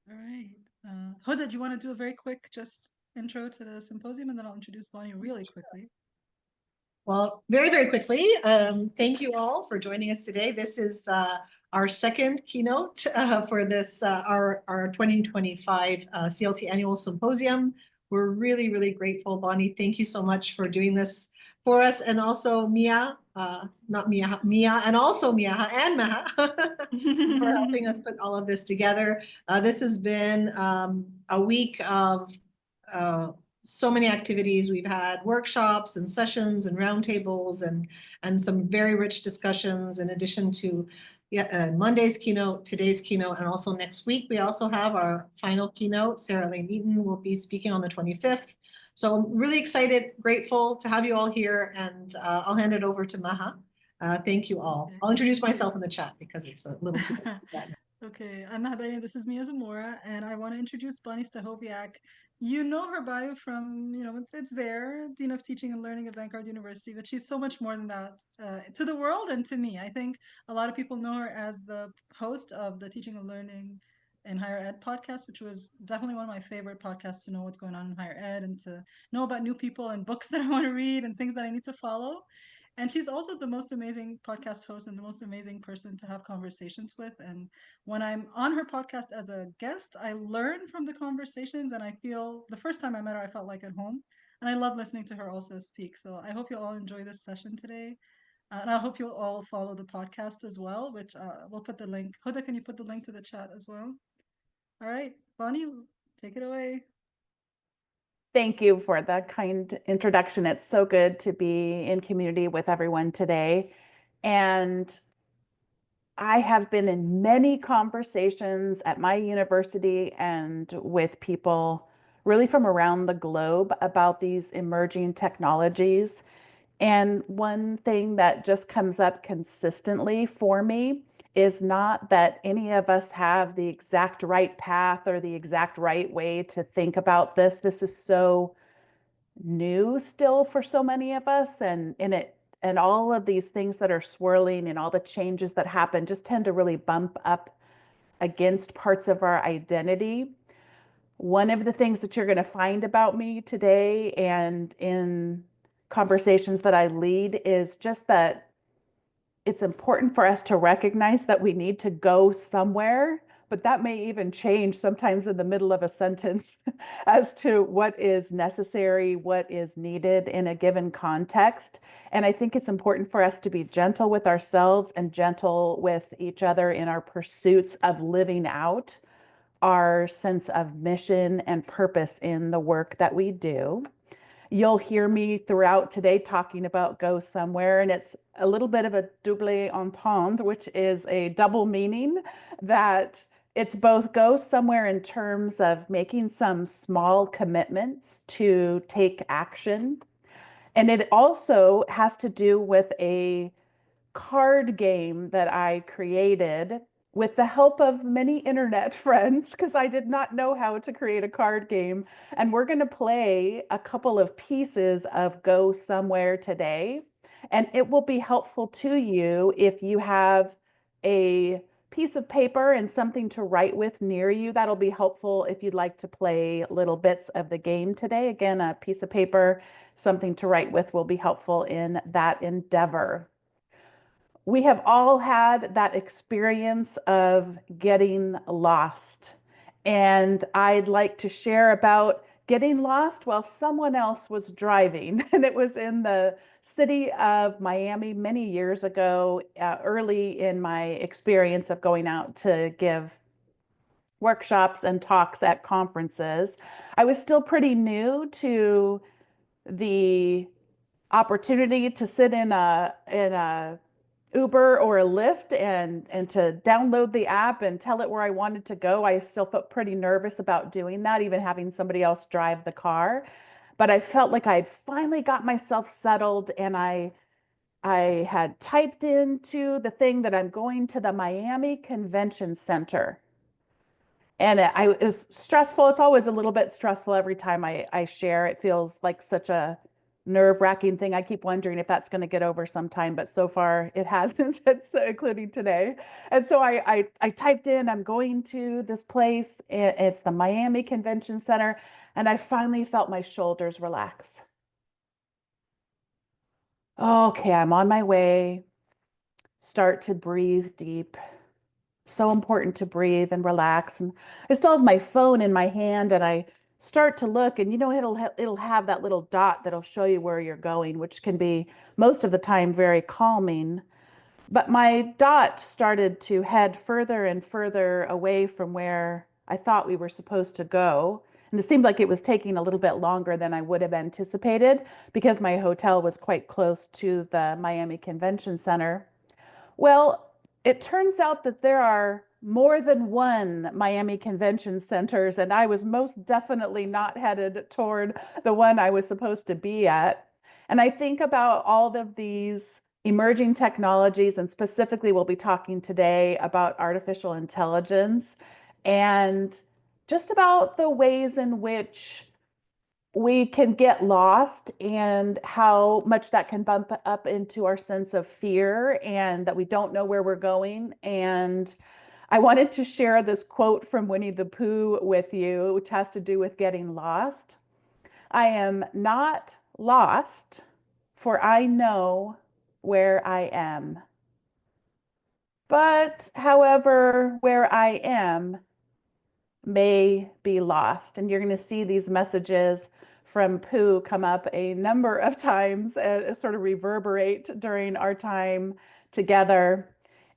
All right. Huda, do you want to do a very quick just intro to the symposium and then I'll introduce Bonnie really quickly? Well, very, very quickly, thank you all for joining us today. This is our second keynote for this, our 2025 CLT Annual Symposium. We're really, really grateful, Bonnie. Thank you so much for doing this for us. And also Mia, not Mia, Mia, and also Mia and Maha for helping us put all of this together. This has been a week of uh, so many activities. We've had workshops and sessions and roundtables and some very rich discussions in addition to Monday's keynote, today's keynote, and also next week. We also have our final keynote. Sarah Lane Eaton will be speaking on the 25th. So I'm really excited, grateful to have you all here, and I'll hand it over to Maha. Thank you all. Okay. I'll introduce myself in the chat because it's a little too late. Okay, I'm Mahabeni. This is Mia Zamora, and I want to introduce Bonnie Stachowiak. You know her bio from, it's there, Dean of Teaching and Learning at Vanguard University, but she's so much more than that to the world and to me. I think a lot of people know her as the host of the Teaching and Learning in Higher Ed podcast, which was definitely one of my favorite podcasts to know what's going on in higher ed and to know about new people and books that I want to read and things that I need to follow. And she's also the most amazing podcast host and the most amazing person to have conversations with. And when I'm on her podcast as a guest, I learn from the conversations and I feel the first time I met her, I felt like at home. And I love listening to her also speak. So I hope you all enjoy this session today. And I hope you'll all follow the podcast as well, which we'll put the link. Huda, can you put the link to the chat as well? All right, Bonnie, take it away. Thank you for the kind introduction. It's so good to be in community with everyone today. And I have been in many conversations at my university and with people really from around the globe about these emerging technologies. And one thing that just comes up consistently for me is not that any of us have the exact right path or the exact right way to think about this. This is so new still for so many of us, and all of these things that are swirling and all the changes that happen just tend to really bump up against parts of our identity. One of the things that you're going to find about me today and in conversations that I lead is just that it's important for us to recognize that we need to go somewhere, but that may even change sometimes in the middle of a sentence as to what is necessary, what is needed in a given context. And I think it's important for us to be gentle with ourselves and gentle with each other in our pursuits of living out our sense of mission and purpose in the work that we do. You'll hear me throughout today talking about go somewhere, and it's a little bit of a double entendre, which is a double meaning that it's both go somewhere in terms of making some small commitments to take action. And it also has to do with a card game that I created with the help of many internet friends because I did not know how to create a card game. And we're going to play a couple of pieces of Go Somewhere today. And it will be helpful to you if you have a piece of paper and something to write with near you. That'll be helpful if you'd like to play little bits of the game today. Again, a piece of paper, something to write with will be helpful in that endeavor. We have all had that experience of getting lost. And I'd like to share about getting lost while someone else was driving. And it was in the city of Miami many years ago, early in my experience of going out to give workshops and talks at conferences. I was still pretty new to the opportunity to sit in a Uber or a Lyft and to download the app and tell it where I wanted to go. I still felt pretty nervous about doing that, even having somebody else drive the car. But I felt like I had finally got myself settled and I had typed into the thing that I'm going to the Miami Convention Center. And it was stressful. It's always a little bit stressful every time I share. It feels like such a nerve-wracking thing. I keep wondering if that's going to get over sometime, but so far it hasn't, it's, including today. And so I typed in, I'm going to this place. It's the Miami Convention Center. And I finally felt my shoulders relax. Okay, I'm on my way. Start to breathe deep. So important to breathe and relax. And I still have my phone in my hand, and I start to look, and it'll have that little dot that'll show you where you're going, which can be most of the time very calming. But my dot started to head further and further away from where I thought we were supposed to go. And it seemed like it was taking a little bit longer than I would have anticipated because my hotel was quite close to the Miami Convention Center. Well, it turns out that there are more than one Miami Convention Centers, and I was most definitely not headed toward the one I was supposed to be at. And I think about all of these emerging technologies, and specifically we'll be talking today about artificial intelligence and just about the ways in which we can get lost and how much that can bump up into our sense of fear and that we don't know where we're going. And I wanted to share this quote from Winnie the Pooh with you, which has to do with getting lost. I am not lost, for I know where I am. But, however, where I am may be lost. And you're going to see these messages from Pooh come up a number of times, sort of reverberate during our time together.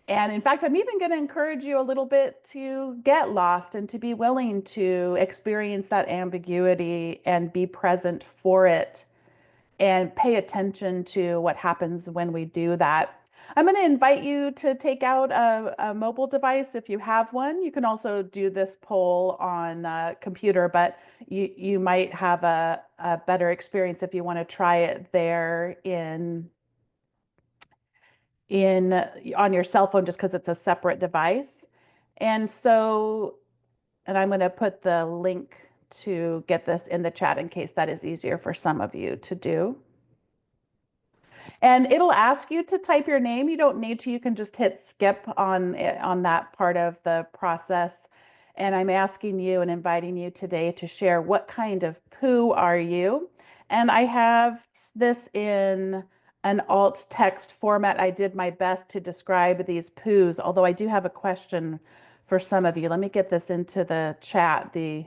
And in fact, I'm even going to encourage you a little bit to get lost and to be willing to experience that ambiguity and be present for it and pay attention to what happens when we do that. I'm going to invite you to take out a mobile device if you have one. You can also do this poll on a computer, but you might have a better experience if you want to try it there on your cell phone, just because it's a separate device. And I'm going to put the link to get this in the chat in case that is easier for some of you to do. And it'll ask you to type your name. You don't need to. You can just hit skip on that part of the process. And I'm asking you and inviting you today to share what kind of Pooh are you? And I have this in an alt text format. I did my best to describe these Poohs, although I do have a question for some of you. Let me get this into the chat, the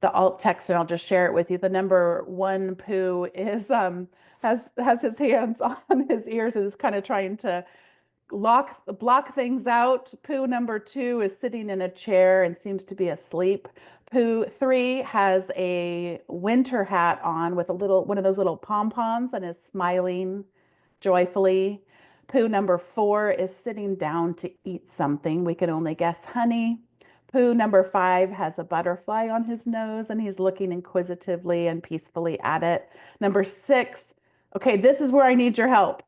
alt text, and I'll just share it with you. The number one Pooh is has his hands on his ears and is kind of trying to block things out. Pooh number two is sitting in a chair and seems to be asleep. Pooh three has a winter hat on with one of those little pom-poms and is smiling joyfully. Pooh number four is sitting down to eat something. We can only guess honey. Pooh number five has a butterfly on his nose and he's looking inquisitively and peacefully at it. Number six, okay, this is where I need your help.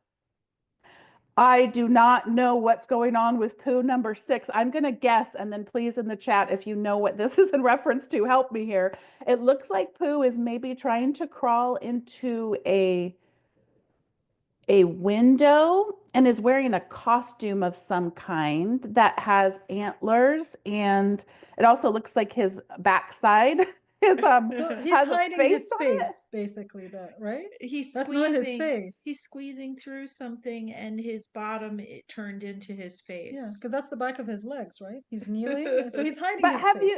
I do not know what's going on with Pooh number six. I'm going to guess, and then please in the chat, if you know what this is in reference to, help me here. It looks like Pooh is maybe trying to crawl into a window and is wearing a costume of some kind that has antlers, and it also looks like his backside is So he's has a hiding face his on it. face, basically, right? He's That's not his squeezing. face. He's squeezing through something, and his bottom it turned into his face. Yeah, because that's the back of his legs, right? He's kneeling, so he's hiding But his have face.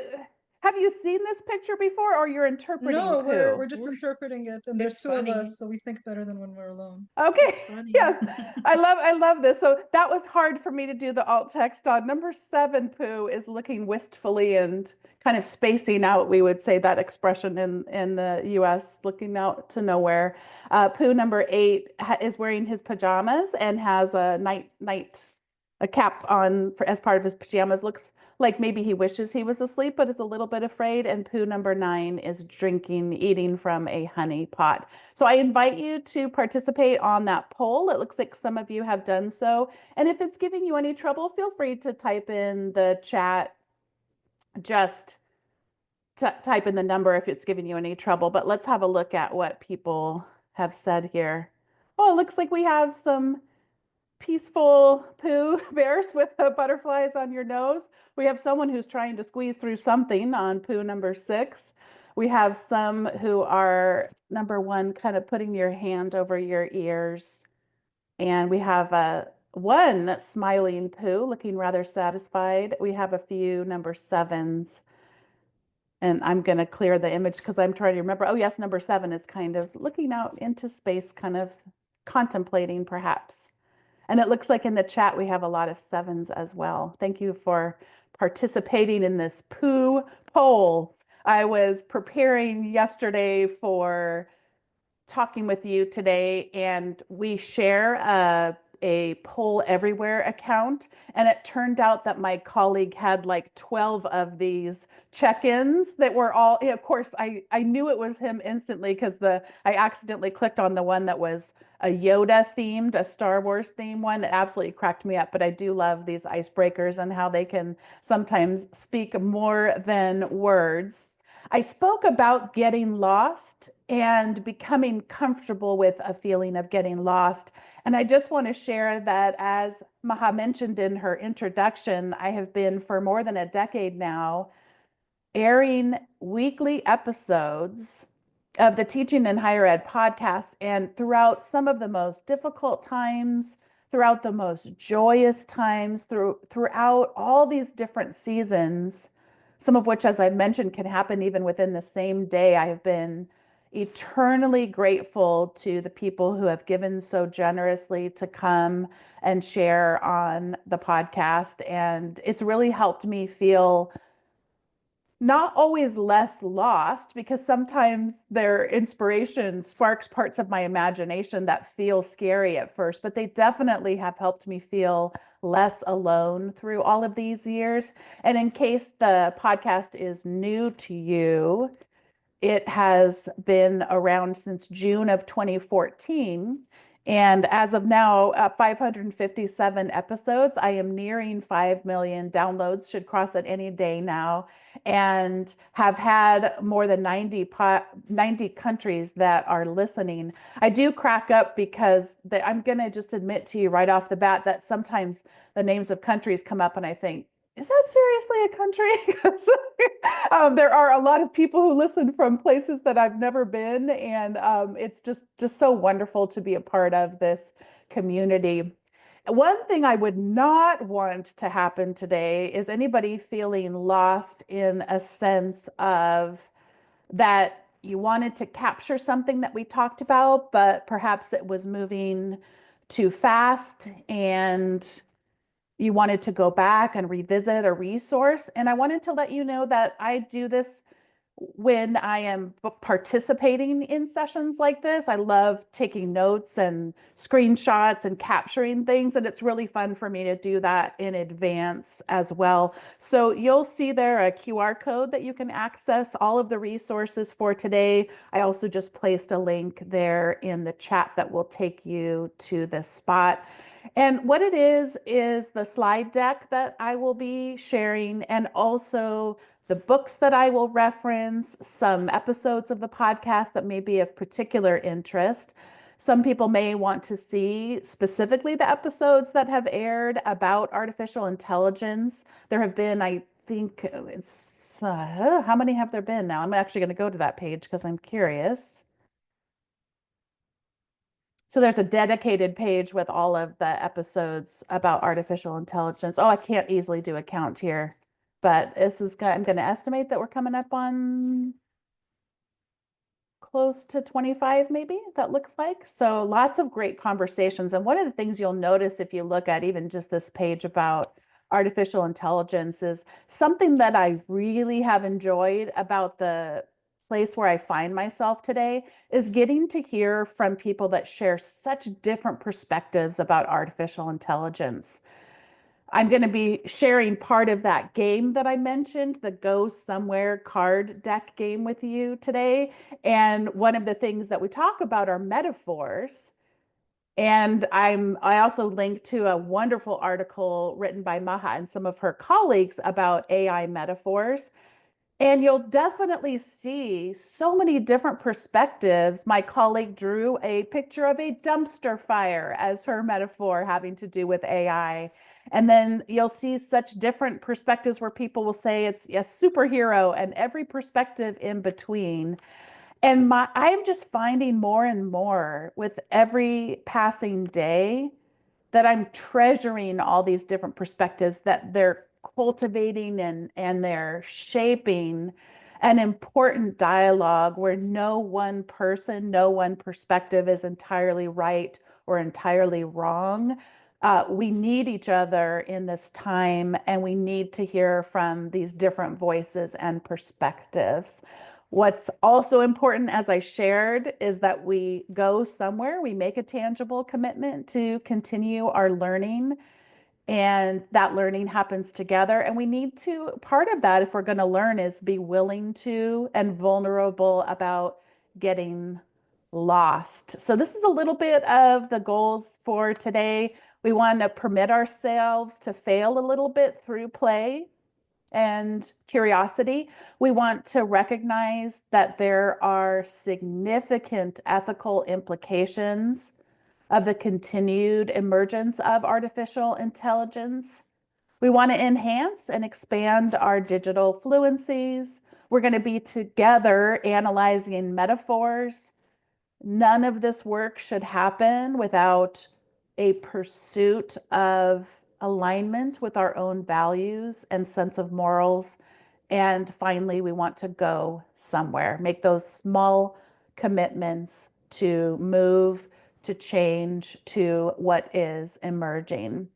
you seen this picture before, or you're interpreting No, Pooh? we're just interpreting it, and there's It's two of funny. us, so we think better than when we're alone. Okay. It's funny. Yes. I love this. So that was hard for me to do the alt text on. Number seven, Pooh is looking wistfully and kind of spacing out. We would say that expression in the US, looking out to nowhere. Pooh number eight is wearing his pajamas and has a a cap on as part of his pajamas. Looks like maybe he wishes he was asleep, but is a little bit afraid. And Pooh number nine is eating from a honey pot. So I invite you to participate on that poll. It looks like some of you have done so. And if it's giving you any trouble, feel free to type in the chat, just type in the number if it's giving you any trouble. But let's have a look at what people have said here. Oh, it looks like we have some peaceful poo bears with the butterflies on your nose. We have someone who's trying to squeeze through something on poo number 6. We have some who are number 1, kind of putting your hand over your ears. And we have one smiling poo looking rather satisfied. We have a few number 7s. And I'm going to clear the image because I'm trying to remember. Oh, yes, number 7 is kind of looking out into space, kind of contemplating perhaps. And it looks like in the chat we have a lot of 7s as well. Thank you for participating in this poo poll. I was preparing yesterday for talking with you today, and we share a Poll Everywhere account, and it turned out that my colleague had like 12 of these check-ins that were all, of course, I knew it was him instantly because I accidentally clicked on the one that was a Yoda themed, a Star Wars themed one. It absolutely cracked me up, but I do love these icebreakers and how they can sometimes speak more than words. I spoke about getting lost and becoming comfortable with a feeling of getting lost. And I just want to share that, as Maha mentioned in her introduction, I have been for more than a decade now airing weekly episodes of the Teaching in Higher Ed podcast. And throughout some of the most difficult times, throughout the most joyous times, throughout all these different seasons, some of which, as I mentioned, can happen even within the same day, I have been eternally grateful to the people who have given so generously to come and share on the podcast. And it's really helped me feel not always less lost, because sometimes their inspiration sparks parts of my imagination that feel scary at first, but they definitely have helped me feel less alone through all of these years. And in case the podcast is new to you, it has been around since June of 2014. And as of now, 557 episodes. I am nearing 5 million downloads, should cross it any day now, and have had more than 90 countries that are listening. I do crack up because I'm going to just admit to you right off the bat that sometimes the names of countries come up and I think, is that seriously a country? There are a lot of people who listen from places that I've never been, and it's just so wonderful to be a part of this community. One thing I would not want to happen today is anybody feeling lost in a sense of that you wanted to capture something that we talked about, but perhaps it was moving too fast and you wanted to go back and revisit a resource. And I wanted to let you know that I do this when I am participating in sessions like this. I love taking notes and screenshots and capturing things, and it's really fun for me to do that in advance as well. So you'll see there a QR code that you can access all of the resources for today. I also just placed a link there in the chat that will take you to this spot. And what it is the slide deck that I will be sharing, and also the books that I will reference, some episodes of the podcast that may be of particular interest. Some people may want to see specifically the episodes that have aired about artificial intelligence. There have been, I think it's, how many have there been now? I'm actually going to go to that page because I'm curious. So there's a dedicated page with all of the episodes about artificial intelligence. Oh, I can't easily do a count here, but I'm going to estimate that we're coming up on close to 25, maybe, that looks like. So lots of great conversations. And one of the things you'll notice if you look at even just this page about artificial intelligence is something that I really have enjoyed about the place where I find myself today is getting to hear from people that share such different perspectives about artificial intelligence. I'm going to be sharing part of that game that I mentioned, the Go Somewhere card deck game, with you today. And one of the things that we talk about are metaphors. And I also linked to a wonderful article written by Maha and some of her colleagues about AI metaphors. And you'll definitely see so many different perspectives. My colleague drew a picture of a dumpster fire as her metaphor having to do with AI. And then you'll see such different perspectives where people will say it's a superhero and every perspective in between. And I'm just finding more and more with every passing day that I'm treasuring all these different perspectives, that they're cultivating and they're shaping an important dialogue where no one person, no one perspective is entirely right or entirely wrong. We need each other in this time, and we need to hear from these different voices and perspectives. What's also important, as I shared, is that we go somewhere, we make a tangible commitment to continue our learning, and that learning happens together. And we need to, part of that, if we're going to learn, is be willing to and vulnerable about getting lost. So this is a little bit of the goals for today. We want to permit ourselves to fail a little bit through play and curiosity. We want to recognize that there are significant ethical implications of the continued emergence of artificial intelligence. We want to enhance and expand our digital fluencies. We're going to be together analyzing metaphors. None of this work should happen without a pursuit of alignment with our own values and sense of morals. And finally, we want to go somewhere, make those small commitments to move, to change to what is emerging.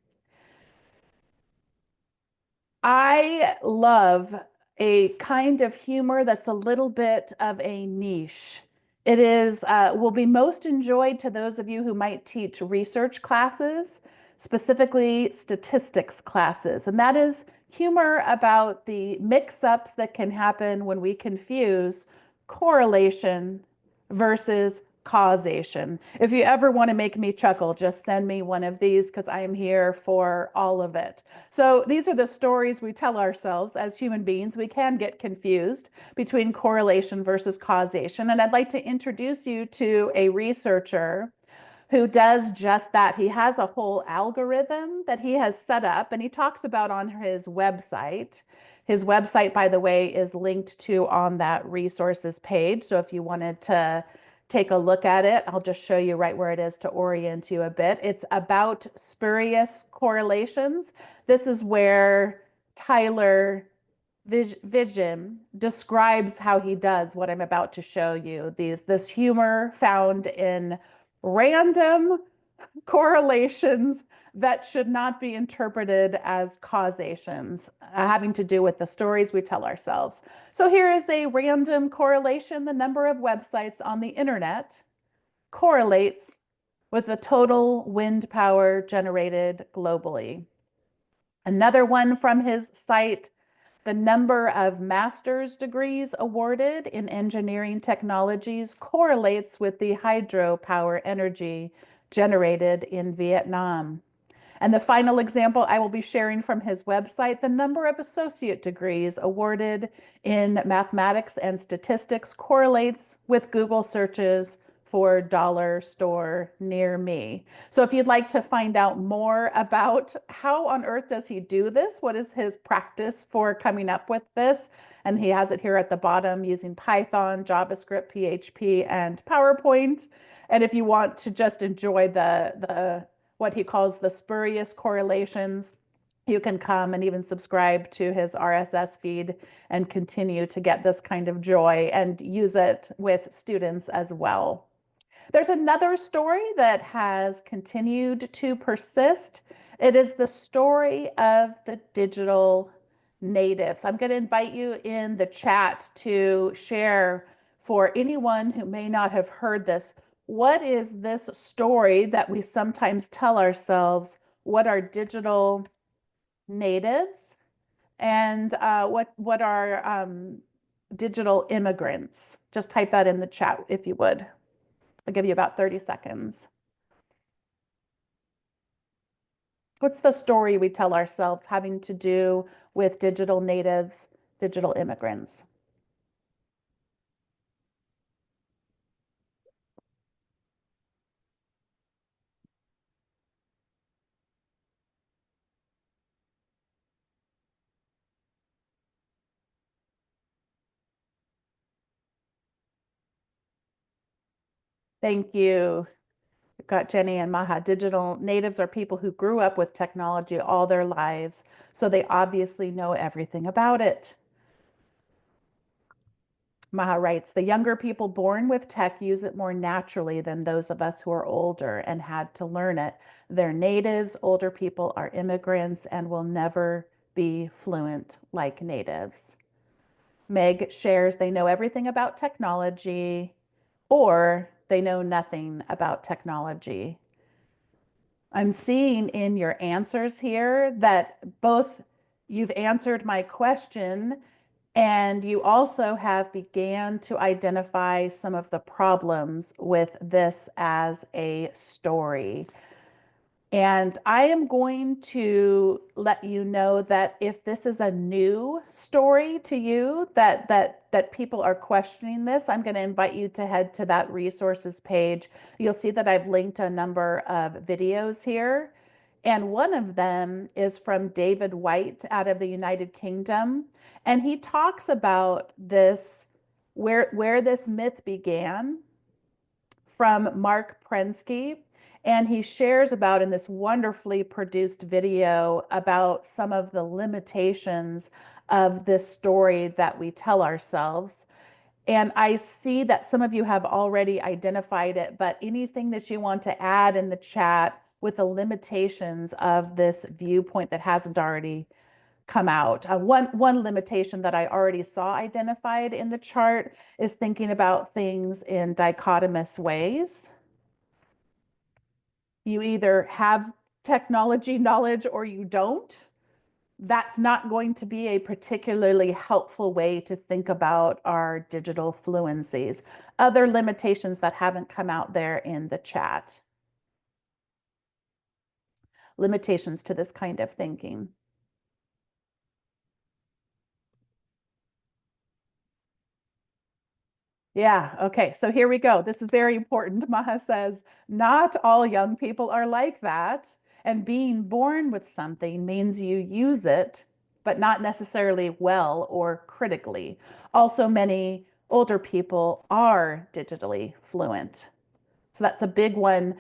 I love a kind of humor that's a little bit of a niche. It is will be most enjoyed to those of you who might teach research classes, specifically statistics classes. And that is humor about the mix-ups that can happen when we confuse correlation versus causation. If you ever want to make me chuckle, just send me one of these because I am here for all of it. So these are the stories we tell ourselves as human beings. We can get confused between correlation versus causation. And I'd like to introduce you to a researcher who does just that. He has a whole algorithm that he has set up, and he talks about on his website. His website, by the way, is linked to on that resources page. So if you wanted to take a look at it, I'll just show you right where it is to orient you a bit. It's about spurious correlations. This is where Tyler Vision describes how he does what I'm about to show you. This humor found in random correlations that should not be interpreted as causations, having to do with the stories we tell ourselves. So here is a random correlation. The number of websites on the internet correlates with the total wind power generated globally. Another one from his site, the number of master's degrees awarded in engineering technologies correlates with the hydropower energy generated in Vietnam. And the final example I will be sharing from his website, the number of associate degrees awarded in mathematics and statistics correlates with Google searches for dollar store near me. So if you'd like to find out more about how on earth does he do this, what is his practice for coming up with this, and he has it here at the bottom using Python, JavaScript, PHP, and PowerPoint. And if you want to just enjoy the what he calls the spurious correlations, you can come and even subscribe to his RSS feed and continue to get this kind of joy and use it with students as well. There's another story that has continued to persist. It is the story of the digital natives. I'm going to invite you in the chat to share, for anyone who may not have heard this, what is this story that we sometimes tell ourselves? What are digital natives? And what are digital immigrants? Just type that in the chat if you would. I'll give you about 30 seconds. What's the story we tell ourselves having to do with digital natives, digital immigrants? Thank you. We've got Jenny and Maha. Digital natives are people who grew up with technology all their lives, so they obviously know everything about it. Maha writes, the younger people born with tech use it more naturally than those of us who are older and had to learn it. They're natives, older people are immigrants and will never be fluent like natives. Meg shares they know everything about technology or they know nothing about technology. I'm seeing in your answers here that both you've answered my question and you also have began to identify some of the problems with this as a story. And I am going to let you know that if this is a new story to you, that people are questioning this, I'm going to invite you to head to that resources page. You'll see that I've linked a number of videos here. And one of them is from David White out of the United Kingdom. And he talks about this, where this myth began from Mark Prensky. And he shares about in this wonderfully produced video about some of the limitations of this story that we tell ourselves. And I see that some of you have already identified it, but anything that you want to add in the chat with the limitations of this viewpoint that hasn't already come out. One limitation that I already saw identified in the chart is thinking about things in dichotomous ways. You either have technology knowledge or you don't. That's not going to be a particularly helpful way to think about our digital fluencies. Other limitations that haven't come out there in the chat. Limitations to this kind of thinking. Yeah, okay, so here we go. This is very important. Maha says, not all young people are like that. And being born with something means you use it, but not necessarily well or critically. Also, many older people are digitally fluent. So that's a big one.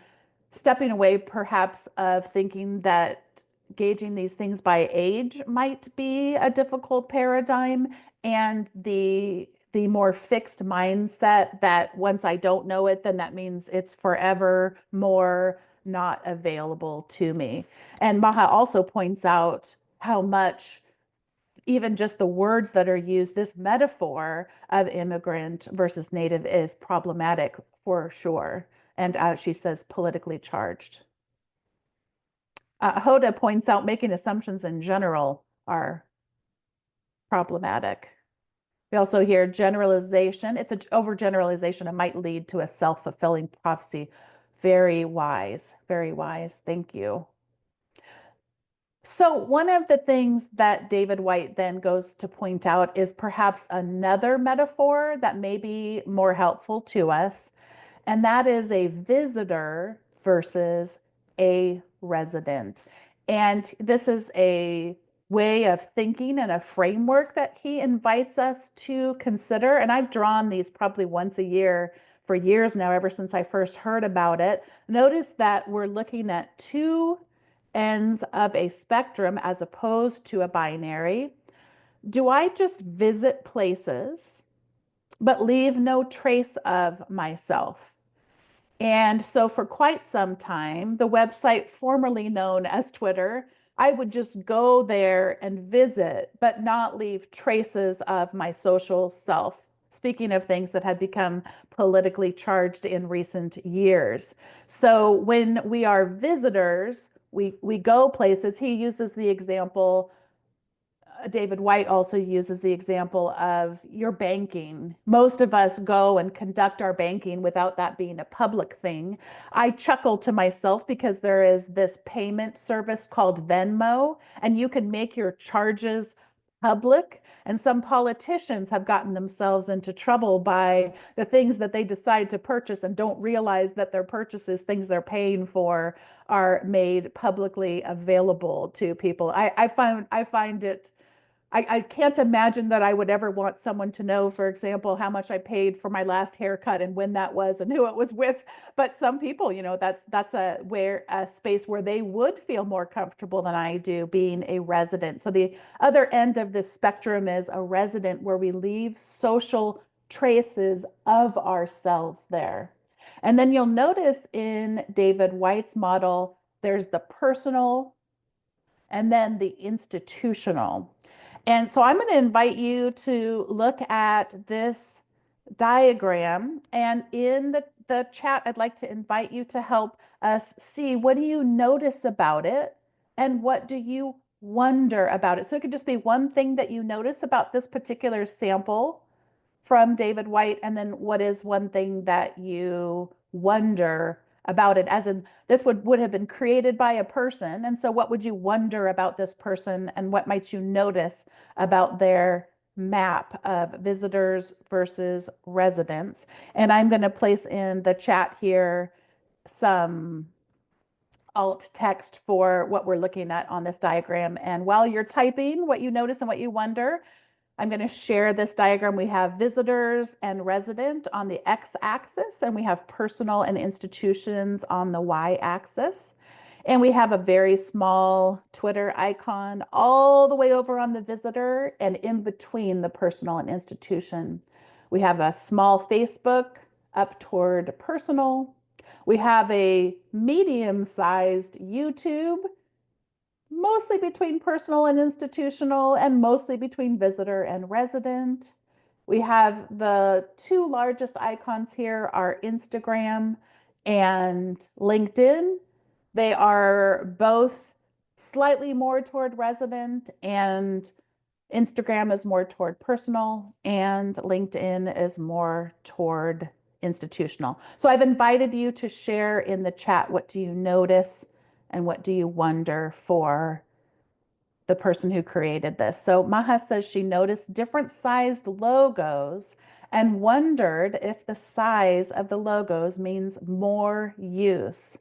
Stepping away perhaps of thinking that gauging these things by age might be a difficult paradigm, and the more fixed mindset that once I don't know it, then that means it's forever more not available to me. And Maha also points out how much even just the words that are used, this metaphor of immigrant versus native is problematic for sure. And as she says, politically charged. Hoda points out making assumptions in general are problematic. We also hear generalization. It's an overgeneralization. It might lead to a self-fulfilling prophecy. Very wise, very wise. Thank you. So one of the things that David White then goes to point out is perhaps another metaphor that may be more helpful to us, and that is a visitor versus a resident. And this is a way of thinking and a framework that he invites us to consider. And I've drawn these probably once a year for years now, ever since I first heard about it. Notice that we're looking at two ends of a spectrum as opposed to a binary. Do I just visit places but leave no trace of myself? And so for quite some time, the website formerly known as Twitter, I would just go there and visit, but not leave traces of my social self. Speaking of things that have become politically charged in recent years. So when we are visitors, we go places. He uses the example, David White also uses the example of your banking. Most of us go and conduct our banking without that being a public thing. I chuckle to myself because there is this payment service called Venmo, and you can make your charges public. And some politicians have gotten themselves into trouble by the things that they decide to purchase and don't realize that their purchases, things they're paying for, are made publicly available to people. I find it I can't imagine that I would ever want someone to know, for example, how much I paid for my last haircut and when that was and who it was with. But some people, that's a space where they would feel more comfortable than I do being a resident. So the other end of this spectrum is a resident where we leave social traces of ourselves there. And then you'll notice in David White's model, there's the personal and then the institutional. And so I'm going to invite you to look at this diagram. And in the chat, I'd like to invite you to help us see, what do you notice about it? And what do you wonder about it? So it could just be one thing that you notice about this particular sample from David White, and then what is one thing that you wonder about it, as in this would have been created by a person, and so what would you wonder about this person, and what might you notice about their map of visitors versus residents? And I'm going to place in the chat here some alt text for what we're looking at on this diagram. And while you're typing what you notice and what you wonder, I'm going to share this diagram. We have visitors and resident on the x-axis, and we have personal and institutions on the y-axis. And we have a very small Twitter icon all the way over on the visitor and in between the personal and institution. We have a small Facebook up toward personal. We have a medium-sized YouTube, mostly between personal and institutional, and mostly between visitor and resident. We have the two largest icons here are Instagram and LinkedIn. They are both slightly more toward resident, and Instagram is more toward personal, and LinkedIn is more toward institutional. So I've invited you to share in the chat, what do you notice and what do you wonder for the person who created this? So Maha says she noticed different sized logos and wondered if the size of the logos means more use.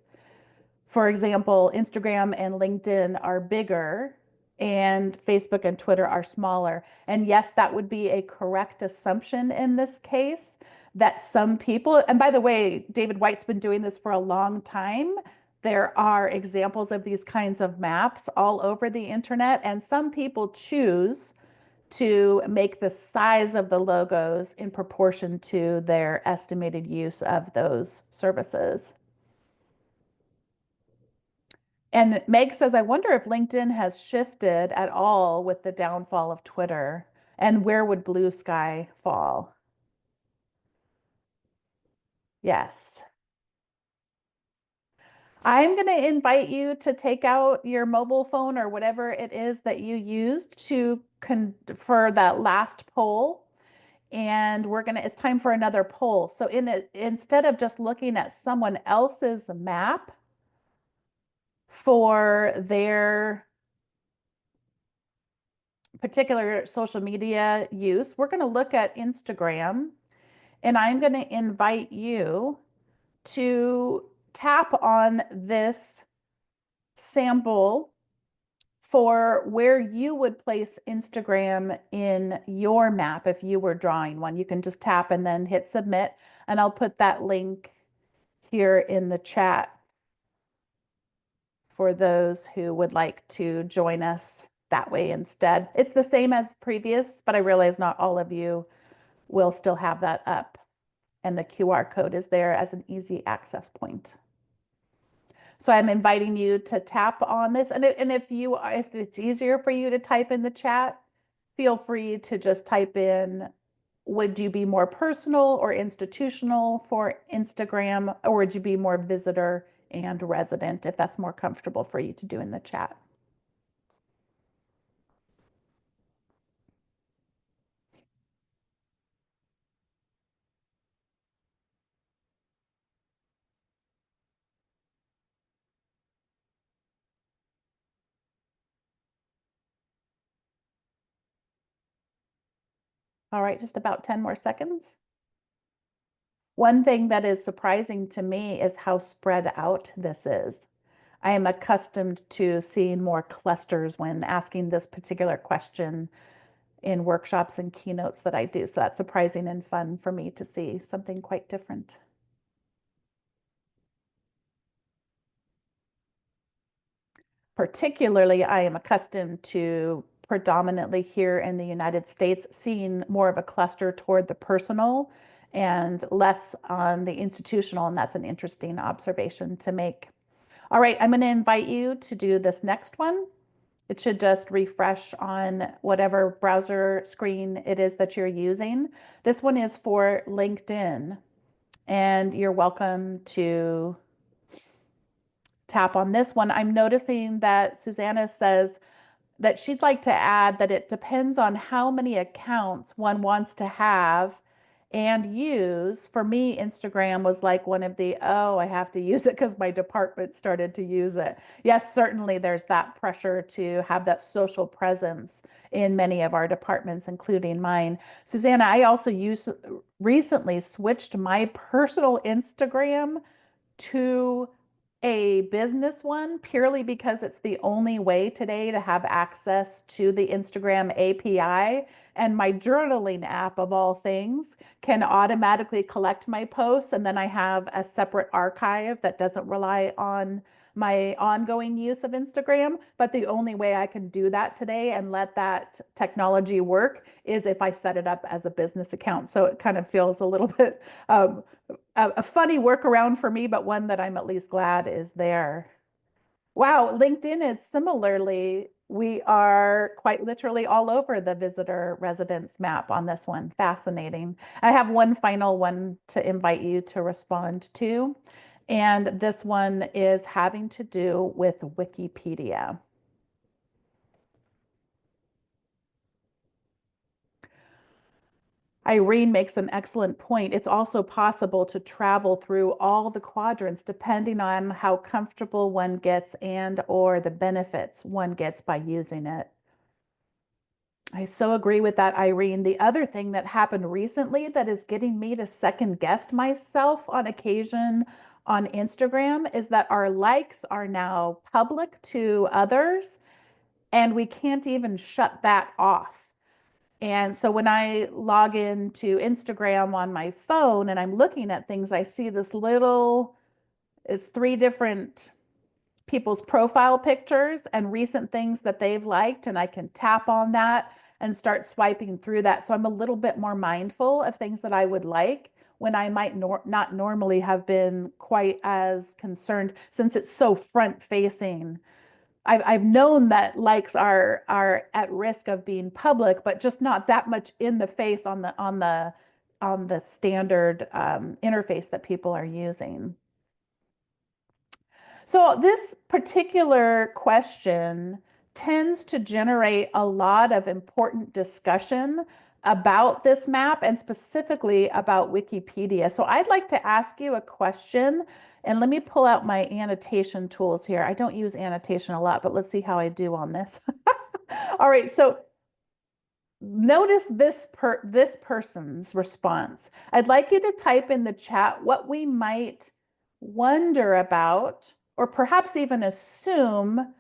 For example, Instagram and LinkedIn are bigger and Facebook and Twitter are smaller. And yes, that would be a correct assumption in this case, that some people, and by the way, David White's been doing this for a long time. There are examples of these kinds of maps all over the internet, and some people choose to make the size of the logos in proportion to their estimated use of those services. And Meg says, I wonder if LinkedIn has shifted at all with the downfall of Twitter, and where would Blue Sky fall? Yes. I'm going to invite you to take out your mobile phone or whatever it is that you used for that last poll. And it's time for another poll. So instead of just looking at someone else's map for their particular social media use, we're going to look at Instagram, and I'm going to invite you to tap on this sample for where you would place Instagram in your map if you were drawing one. You can just tap and then hit submit, and I'll put that link here in the chat for those who would like to join us that way instead. It's the same as previous, but I realize not all of you will still have that up. And the QR code is there as an easy access point. So I'm inviting you to tap on this. And if it's easier for you to type in the chat, feel free to just type in, would you be more personal or institutional for Instagram, or would you be more visitor and resident, if that's more comfortable for you to do in the chat. All right, just about 10 more seconds. One thing that is surprising to me is how spread out this is. I am accustomed to seeing more clusters when asking this particular question in workshops and keynotes that I do. So that's surprising and fun for me to see something quite different. Particularly, I am accustomed to predominantly here in the United States, seeing more of a cluster toward the personal and less on the institutional, and that's an interesting observation to make. All right, I'm going to invite you to do this next one. It should just refresh on whatever browser screen it is that you're using. This one is for LinkedIn, and you're welcome to tap on this one. I'm noticing that Susanna says that she'd like to add that it depends on how many accounts one wants to have and use. For me, Instagram was like one of the, oh, I have to use it because my department started to use it. Yes, certainly there's that pressure to have that social presence in many of our departments, including mine. Susanna, I also recently switched my personal Instagram to a business one purely because it's the only way today to have access to the Instagram API. And my journaling app, of all things, can automatically collect my posts. And then I have a separate archive that doesn't rely on my ongoing use of Instagram. But the only way I can do that today and let that technology work is if I set it up as a business account. So it kind of feels a little bit a funny workaround for me, but one that I'm at least glad is there. Wow, LinkedIn is similarly, we are quite literally all over the visitor residence map on this one. Fascinating. I have one final one to invite you to respond to, and this one is having to do with Wikipedia. Irene makes an excellent point. It's also possible to travel through all the quadrants depending on how comfortable one gets and or the benefits one gets by using it. I so agree with that, Irene. The other thing that happened recently that is getting me to second guess myself on occasion on Instagram is that our likes are now public to others, and we can't even shut that off. And so when I log into Instagram on my phone and I'm looking at things, I see this little, it's 3 different people's profile pictures and recent things that they've liked. And I can tap on that and start swiping through that. So I'm a little bit more mindful of things that I would like when I might not normally have been quite as concerned, since it's so front facing. I've known that likes are at risk of being public, but just not that much in the face on the standard interface that people are using. So this particular question tends to generate a lot of important discussion about this map and specifically about Wikipedia. So I'd like to ask you a question, and let me pull out my annotation tools here. I don't use annotation a lot, but let's see how I do on this. All right, so notice this person's response. I'd like you to type in the chat what we might wonder about, or perhaps even assume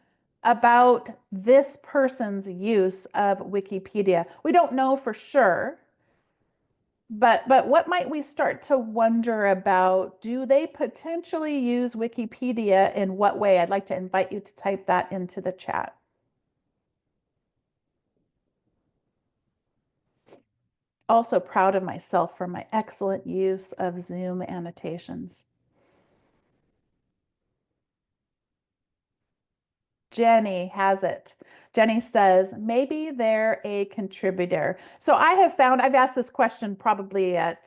about this person's use of Wikipedia. We don't know for sure, but what might we start to wonder about? Do they potentially use Wikipedia? In what way? I'd like to invite you to type that into the chat. Also proud of myself for my excellent use of Zoom annotations. Jenny has it. Jenny says, maybe they're a contributor. So I have found, I've asked this question probably at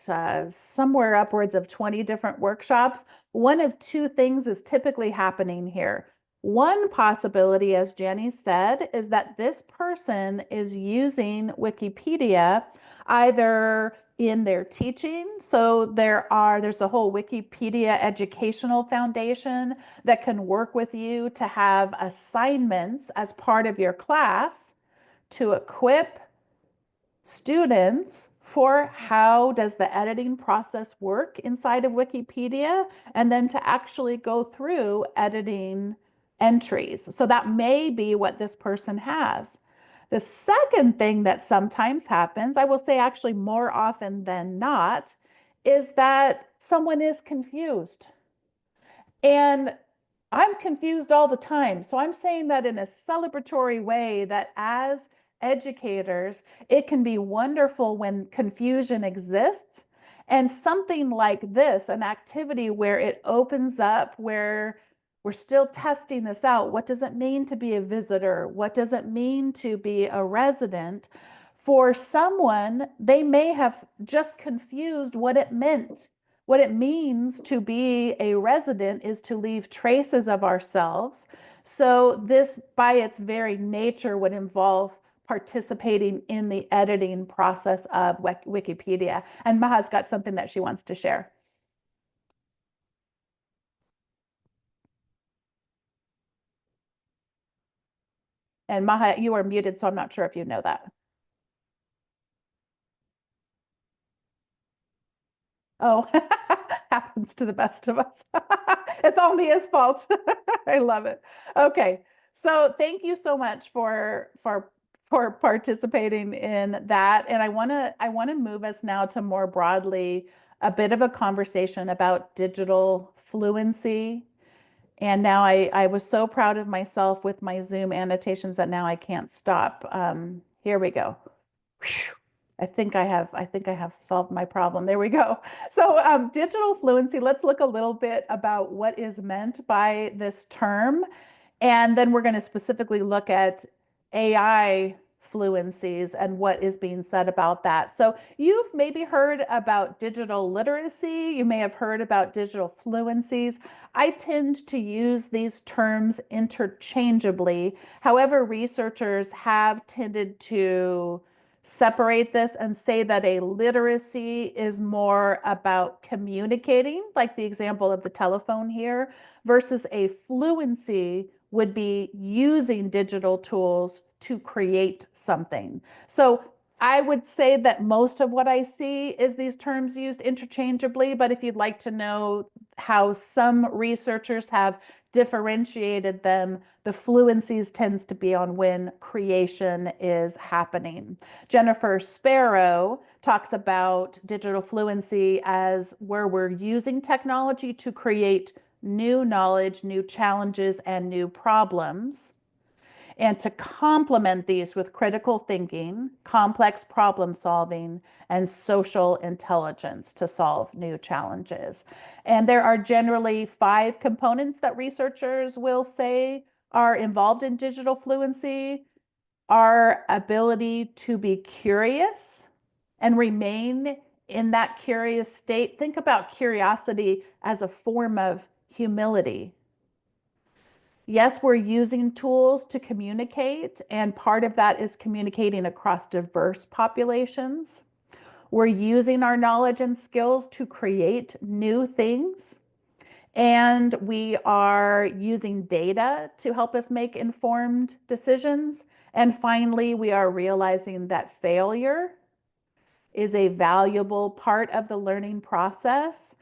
somewhere upwards of 20 different workshops. One of 2 things is typically happening here. One possibility, as Jenny said, is that this person is using Wikipedia either in their teaching. So there's a whole Wikipedia educational foundation that can work with you to have assignments as part of your class to equip students for how does the editing process work inside of Wikipedia, and then to actually go through editing entries. So that may be what this person has. The second thing that sometimes happens, I will say actually more often than not, is that someone is confused. And I'm confused all the time. So I'm saying that in a celebratory way, that as educators, it can be wonderful when confusion exists. And something like this, an activity where it opens up, where we're still testing this out. What does it mean to be a visitor? What does it mean to be a resident? For someone, they may have just confused what it meant. What it means to be a resident is to leave traces of ourselves. So this, by its very nature, would involve participating in the editing process of Wikipedia. And Maha's got something that she wants to share. And Maha, you are muted, so I'm not sure if you know that. Oh, happens to the best of us. It's all Mia's fault. I love it. Okay, so thank you so much for participating in that. And I want to move us now to more broadly a bit of a conversation about digital fluency. And now I was so proud of myself with my Zoom annotations that now I can't stop. Here we go. Whew. I think I have solved my problem. There we go. So digital fluency, let's look a little bit about what is meant by this term. And then we're going to specifically look at AI fluencies and what is being said about that. So you've maybe heard about digital literacy. You may have heard about digital fluencies. I tend to use these terms interchangeably. However, researchers have tended to separate this and say that a literacy is more about communicating, like the example of the telephone here, versus a fluency would be using digital tools to create something. So I would say that most of what I see is these terms used interchangeably, but if you'd like to know how some researchers have differentiated them, the fluencies tends to be on when creation is happening. Jennifer Sparrow talks about digital fluency as where we're using technology to create new knowledge, new challenges, and new problems, and to complement these with critical thinking, complex problem solving, and social intelligence to solve new challenges. And there are generally 5 components that researchers will say are involved in digital fluency: our ability to be curious and remain in that curious state. Think about curiosity as a form of humility. Yes, we're using tools to communicate, and part of that is communicating across diverse populations. We're using our knowledge and skills to create new things, and we are using data to help us make informed decisions. And finally, we are realizing that failure is a valuable part of the learning process.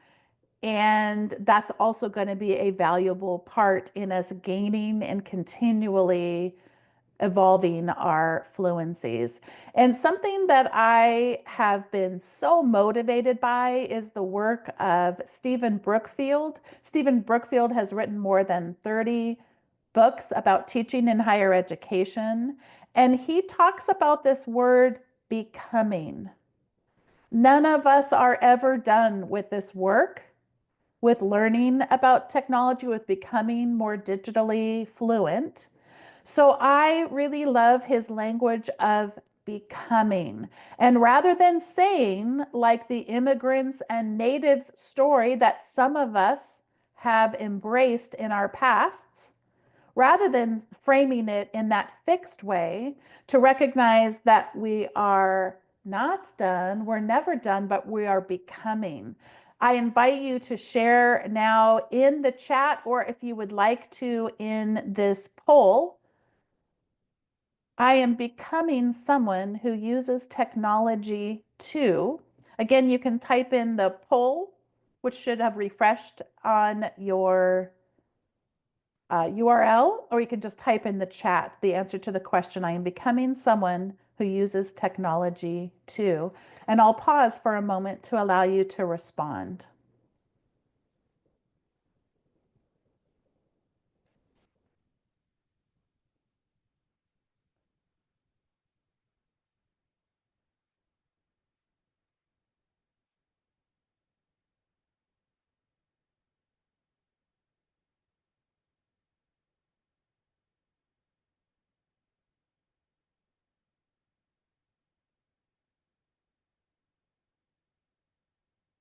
And that's also going to be a valuable part in us gaining and continually evolving our fluencies. And something that I have been so motivated by is the work of Stephen Brookfield. Stephen Brookfield has written more than 30 books about teaching in higher education. And he talks about this word becoming. None of us are ever done with this work, with learning about technology, with becoming more digitally fluent. So I really love his language of becoming. And rather than saying, like the immigrants and natives story that some of us have embraced in our pasts, rather than framing it in that fixed way, to recognize that we are not done, we're never done, but we are becoming. I invite you to share now in the chat, or if you would like to, in this poll. I am becoming someone who uses technology to. Again, you can type in the poll, which should have refreshed on your URL, or you can just type in the chat the answer to the question. I am becoming someone who uses technology too. And I'll pause for a moment to allow you to respond.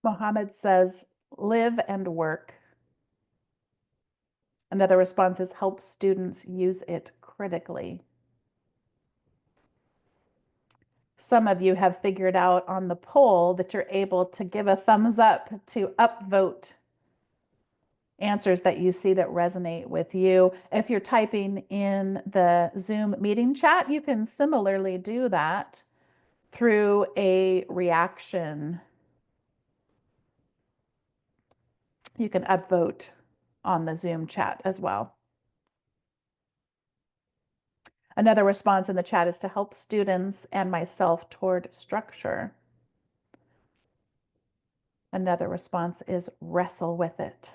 Mohammed says, live and work. Another response is help students use it critically. Some of you have figured out on the poll that you're able to give a thumbs up to upvote answers that you see that resonate with you. If you're typing in the Zoom meeting chat, you can similarly do that through a reaction. You can upvote on the Zoom chat as well. Another response in the chat is to help students and myself toward structure. Another response is wrestle with it.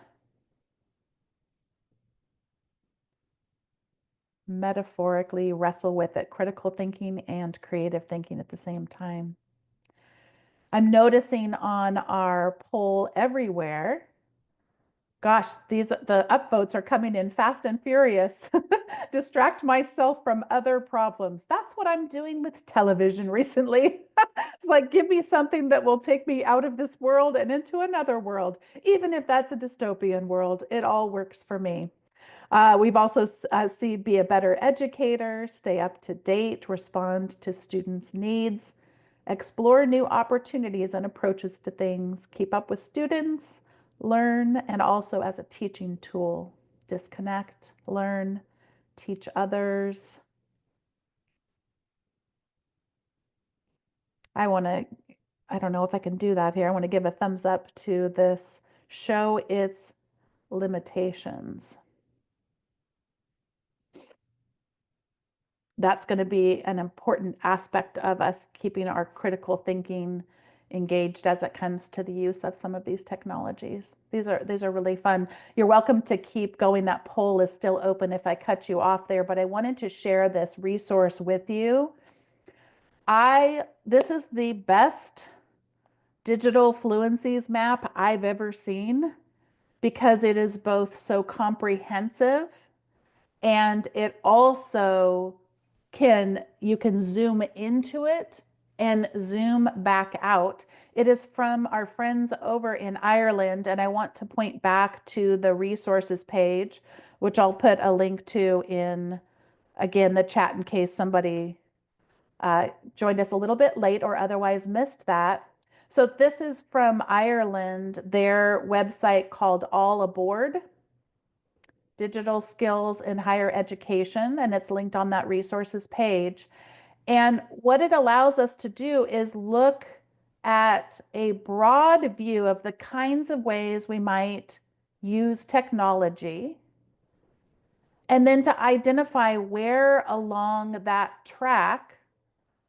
Metaphorically wrestle with it, critical thinking and creative thinking at the same time. I'm noticing on our poll everywhere, gosh, the upvotes are coming in fast and furious. Distract myself from other problems. That's what I'm doing with television recently. It's like, give me something that will take me out of this world and into another world. Even if that's a dystopian world, it all works for me. We've also seen be a better educator, stay up to date, respond to students' needs, explore new opportunities and approaches to things, keep up with students, learn, and also as a teaching tool, disconnect, learn, teach others. I don't know if I can do that here. I want to give a thumbs up to this, show its limitations. That's going to be an important aspect of us keeping our critical thinking engaged as it comes to the use of some of these technologies. These are really fun. You're welcome to keep going. That poll is still open if I cut you off there, but I wanted to share this resource with you. This is the best digital fluencies map I've ever seen because it is both so comprehensive and it also you can zoom into it and zoom back out. It is from our friends over in Ireland, and I want to point back to the resources page, which I'll put a link to in, again, the chat in case somebody joined us a little bit late or otherwise missed that. So this is from Ireland, their website called All Aboard. Digital skills in higher education, and it's linked on that resources page. And what it allows us to do is look at a broad view of the kinds of ways we might use technology, and then to identify where along that track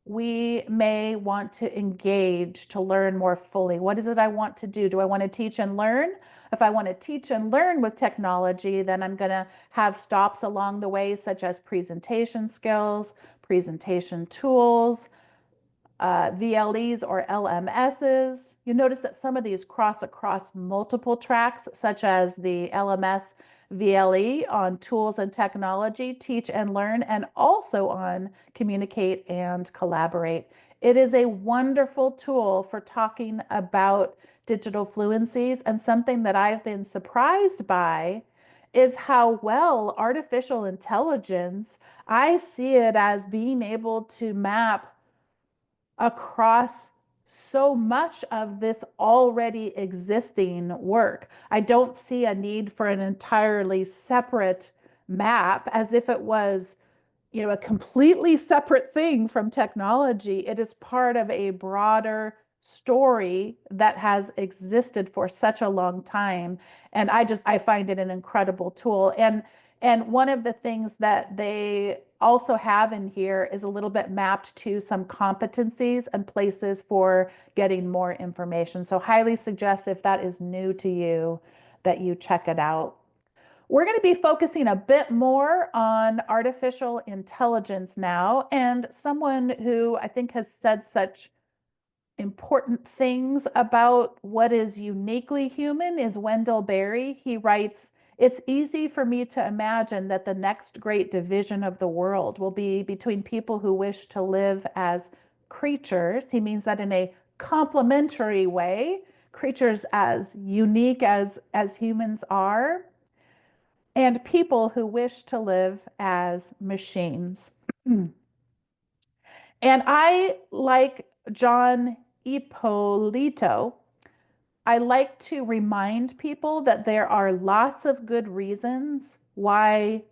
we may want to engage to learn more fully. What is it I want to do? Do I want to teach and learn? If I want to teach and learn with technology, then I'm going to have stops along the way, such as presentation skills, presentation tools, VLEs or LMSs. You notice that some of these cross across multiple tracks, such as the LMS VLE on tools and technology, teach and learn, and also on communicate and collaborate. It is a wonderful tool for talking about digital fluencies, and something that I've been surprised by is how well artificial intelligence, I see it as being able to map across so much of this already existing work. I don't see a need for an entirely separate map as if it was, a completely separate thing from technology. It is part of a broader story that has existed for such a long time. And I find it an incredible tool. And And one of the things that they also have in here is a little bit mapped to some competencies and places for getting more information. So highly suggest, if that is new to you, that you check it out. We're going to be focusing a bit more on artificial intelligence now, and someone who I think has said such important things about what is uniquely human is Wendell Berry. He writes, "It's easy for me to imagine that the next great division of the world will be between people who wish to live as creatures." He means that in a complementary way, creatures as unique as humans are, and people who wish to live as machines. And I, like John Ippolito, I like to remind people that there are lots of good reasons why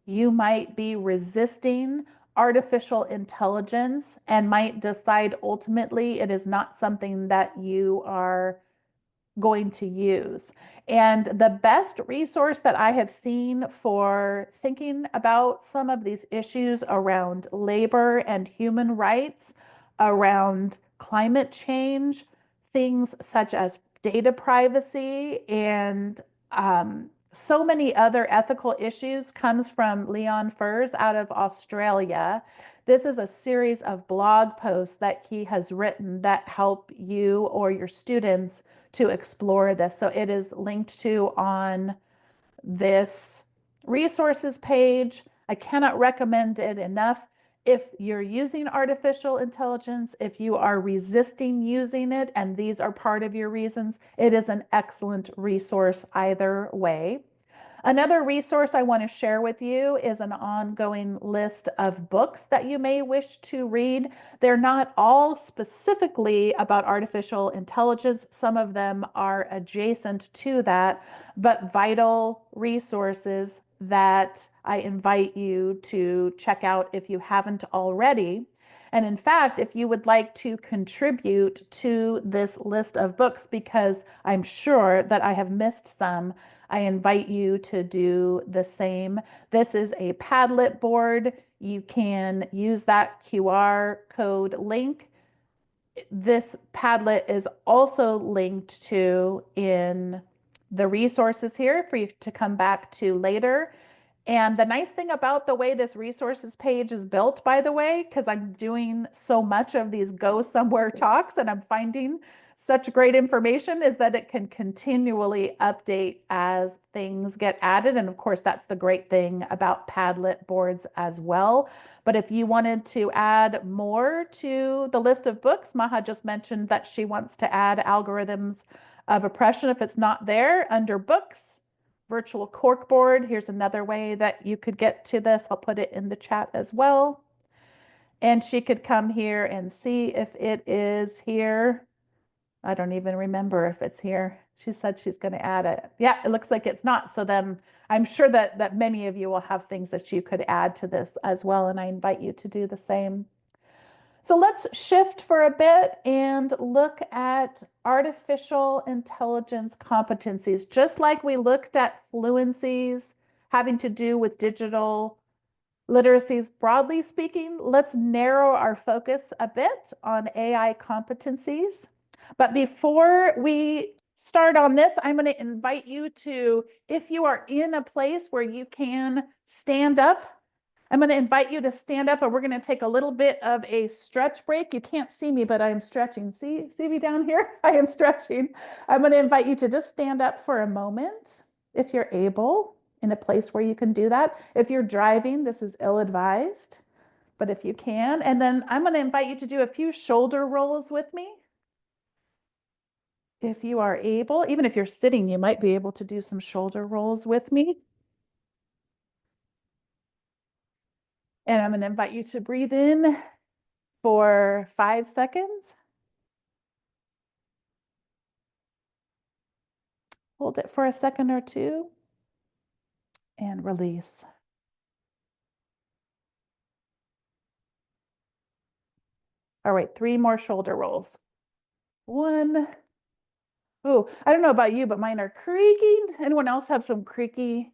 you might be resisting artificial intelligence and might decide ultimately it is not something that you are going to use. And the best resource that I have seen for thinking about some of these issues around labor and human rights, around climate change, things such as data privacy, and so many other ethical issues comes from Leon Furs out of Australia. This is a series of blog posts that he has written that help you or your students to explore this. So it is linked to on this resources page. I cannot recommend it enough. If you're using artificial intelligence, if you are resisting using it, and these are part of your reasons, it is an excellent resource either way. Another resource I want to share with you is an ongoing list of books that you may wish to read. They're not all specifically about artificial intelligence. Some of them are adjacent to that, but vital resources that I invite you to check out if you haven't already. And in fact, if you would like to contribute to this list of books, because I'm sure that I have missed some, I invite you to do the same. This is a Padlet board. You can use that QR code link. This Padlet is also linked to in the resources here for you to come back to later. And the nice thing about the way this resources page is built, by the way, because I'm doing so much of these Go Somewhere talks and I'm finding such great information, is that it can continually update as things get added. And of course, that's the great thing about Padlet boards as well. But if you wanted to add more to the list of books, Maha just mentioned that she wants to add Algorithms of Oppression. If it's not there, under books, virtual corkboard. Here's another way that you could get to this. I'll put it in the chat as well. And she could come here and see if it is here. I don't even remember if it's here. She said she's going to add it. Yeah, it looks like it's not. So then I'm sure that many of you will have things that you could add to this as well. And I invite you to do the same. So let's shift for a bit and look at artificial intelligence competencies. Just like we looked at fluencies having to do with digital literacies, broadly speaking, let's narrow our focus a bit on AI competencies. But before we start on this, I'm going to invite you to, if you are in a place where you can stand up, I'm going to invite you to stand up, and we're going to take a little bit of a stretch break. You can't see me, but I am stretching. See me down here? I am stretching. I'm going to invite you to just stand up for a moment if you're able, in a place where you can do that. If you're driving, this is ill-advised, but if you can, and then I'm going to invite you to do a few shoulder rolls with me. If you are able, even if you're sitting, you might be able to do some shoulder rolls with me. And I'm going to invite you to breathe in for 5 seconds. Hold it for a second or two and release. All right, 3 more shoulder rolls. 1. Oh, I don't know about you, but mine are creaking. Anyone else have some creaky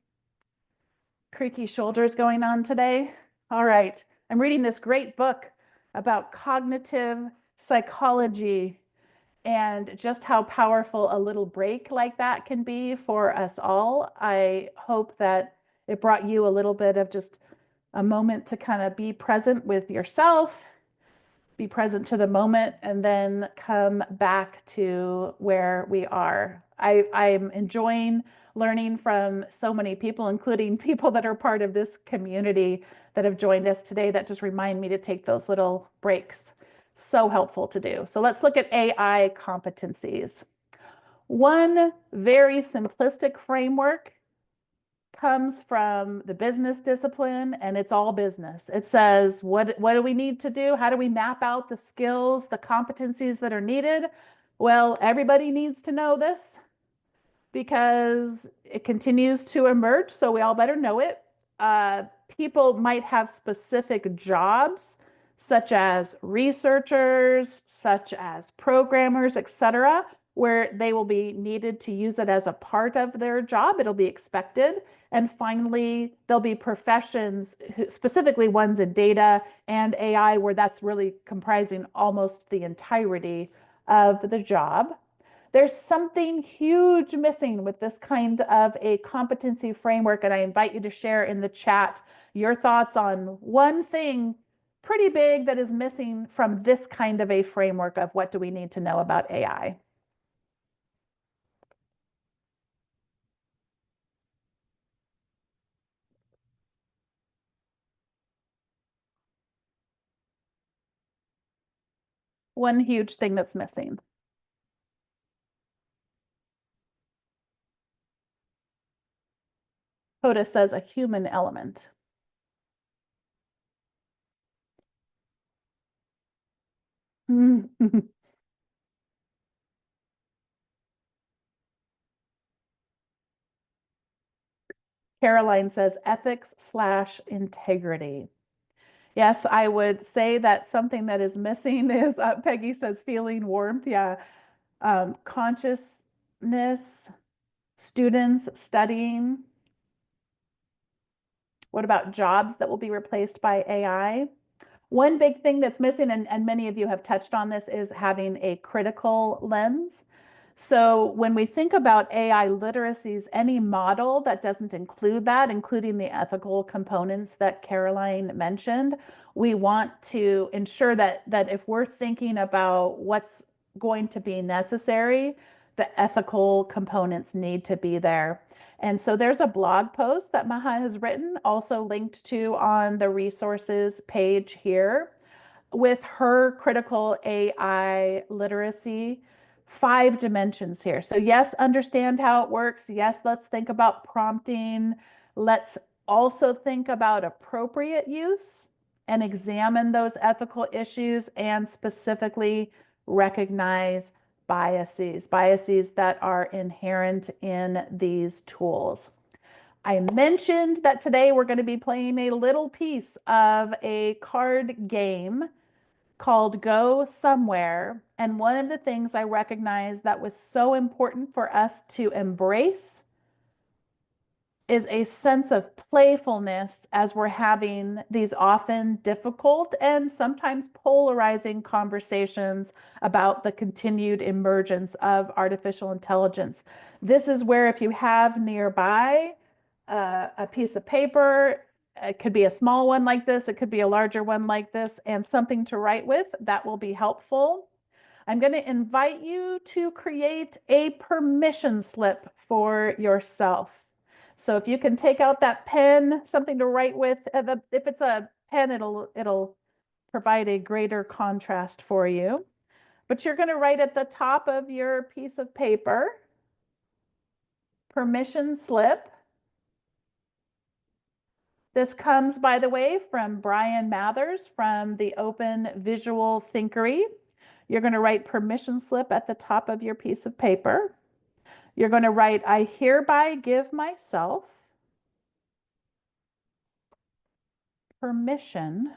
creaky shoulders going on today? All right. I'm reading this great book about cognitive psychology and just how powerful a little break like that can be for us all. I hope that it brought you a little bit of just a moment to kind of be present with yourself, be present to the moment, and then come back to where we are. I'm enjoying learning from so many people, including people that are part of this community that have joined us today, that just remind me to take those little breaks. So helpful to do. So let's look at AI competencies. One very simplistic framework comes from the business discipline, and it's all business. It says, what do we need to do? How do we map out the skills, the competencies that are needed? Well, everybody needs to know this because it continues to emerge, so we all better know it. People might have specific jobs, such as researchers, such as programmers, etc., where they will be needed to use it as a part of their job. It'll be expected. And finally, there'll be professions, specifically ones in data and AI, where that's really comprising almost the entirety of the job. There's something huge missing with this kind of a competency framework, and I invite you to share in the chat your thoughts on one thing pretty big that is missing from this kind of a framework of what do we need to know about AI. One huge thing that's missing. Hoda says a human element. Caroline says ethics/integrity. Yes, I would say that something that is missing is, Peggy says feeling warmth. Yeah. Consciousness, students studying. What about jobs that will be replaced by AI? One big thing that's missing, and many of you have touched on this, is having a critical lens. So when we think about AI literacies, any model that doesn't include that, including the ethical components that Caroline mentioned, we want to ensure that if we're thinking about what's going to be necessary, the ethical components need to be there. And so there's a blog post that Maha has written, also linked to on the resources page here, with her critical AI literacy, 5 dimensions here. So yes, understand how it works. Yes, let's think about prompting. Let's also think about appropriate use and examine those ethical issues, and specifically recognize biases that are inherent in these tools. I mentioned that today we're going to be playing a little piece of a card game called Go Somewhere. And one of the things I recognized that was so important for us to embrace is a sense of playfulness as we're having these often difficult and sometimes polarizing conversations about the continued emergence of artificial intelligence. This is where, if you have nearby a piece of paper, it could be a small one like this, it could be a larger one like this, and something to write with, that will be helpful. I'm going to invite you to create a permission slip for yourself. So if you can take out that pen, something to write with, if it's a pen, it'll provide a greater contrast for you. But you're going to write at the top of your piece of paper, permission slip. This comes, by the way, from Brian Mathers from the Open Visual Thinkery. You're going to write permission slip at the top of your piece of paper. You're going to write, I hereby give myself permission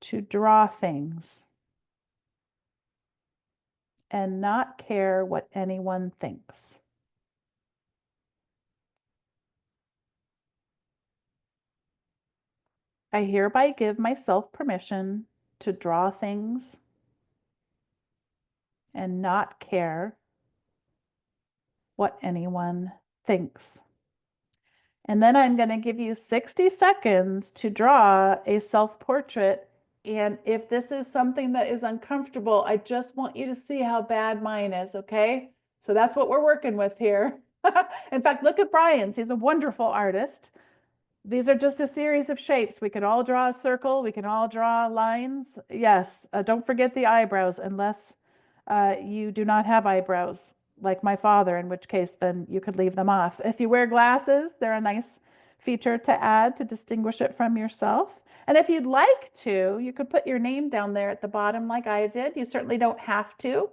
to draw things and not care what anyone thinks. I hereby give myself permission to draw things and not care what anyone thinks. And then I'm going to give you 60 seconds to draw a self-portrait. And if this is something that is uncomfortable, I just want you to see how bad mine is, okay? So that's what we're working with here. In fact, look at Brian's. He's a wonderful artist. These are just a series of shapes. We can all draw a circle. We can all draw lines. Yes, don't forget the eyebrows unless you do not have eyebrows like my father, in which case then you could leave them off. If you wear glasses, they're a nice feature to add to distinguish it from yourself. And if you'd like to, you could put your name down there at the bottom like I did. You certainly don't have to.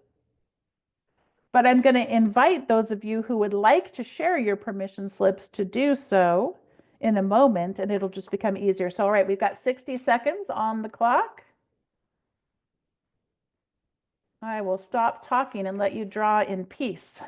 But I'm going to invite those of you who would like to share your permission slips to do so in a moment, and it'll just become easier. So, all right, we've got 60 seconds on the clock. I will stop talking and let you draw in peace.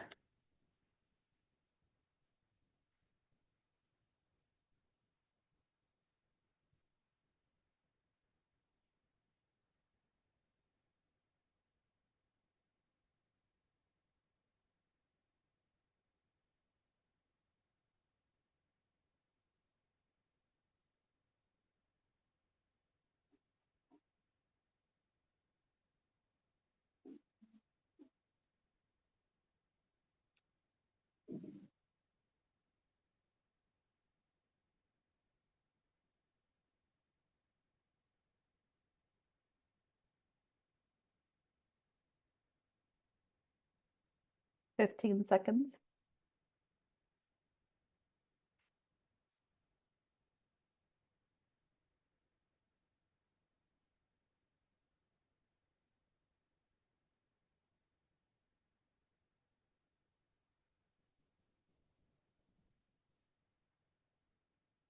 Fifteen seconds.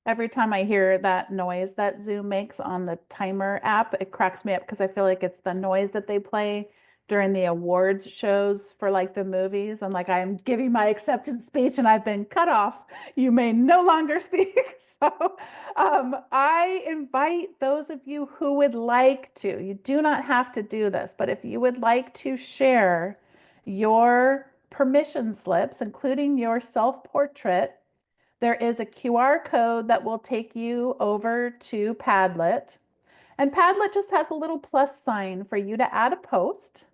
Every time I hear that noise that Zoom makes on the timer app, it cracks me up because I feel like it's the noise that they play during the awards shows for like the movies. And like I'm giving my acceptance speech and I've been cut off. You may no longer speak. So I invite those of you who would like to, you do not have to do this, but if you would like to share your permission slips, including your self-portrait, there is a QR code that will take you over to Padlet. And Padlet just has a little plus sign for you to add a post.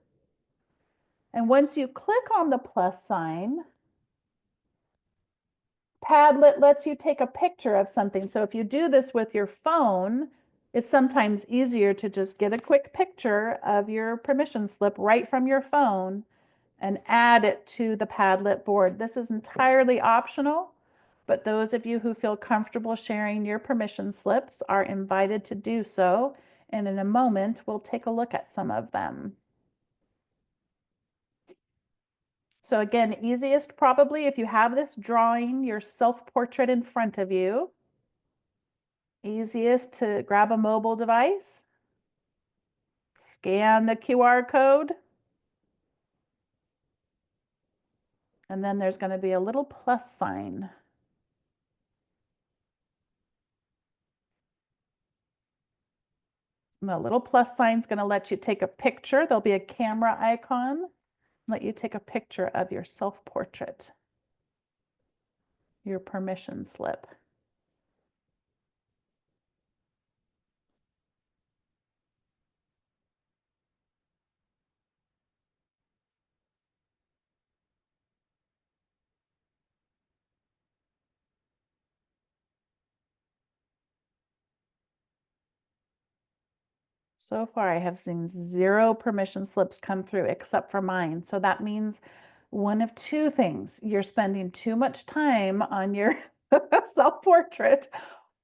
And once you click on the plus sign, Padlet lets you take a picture of something. So if you do this with your phone, it's sometimes easier to just get a quick picture of your permission slip right from your phone and add it to the Padlet board. This is entirely optional, but those of you who feel comfortable sharing your permission slips are invited to do so. And in a moment, we'll take a look at some of them. So again, easiest probably if you have this drawing, your self-portrait in front of you. Easiest to grab a mobile device, scan the QR code, and then there's going to be a little plus sign. And the little plus sign is going to let you take a picture. There'll be a camera icon. Let you take a picture of your self-portrait, your permission slip. So far, I have seen 0 permission slips come through except for mine. So that means one of 2 things. You're spending too much time on your self-portrait,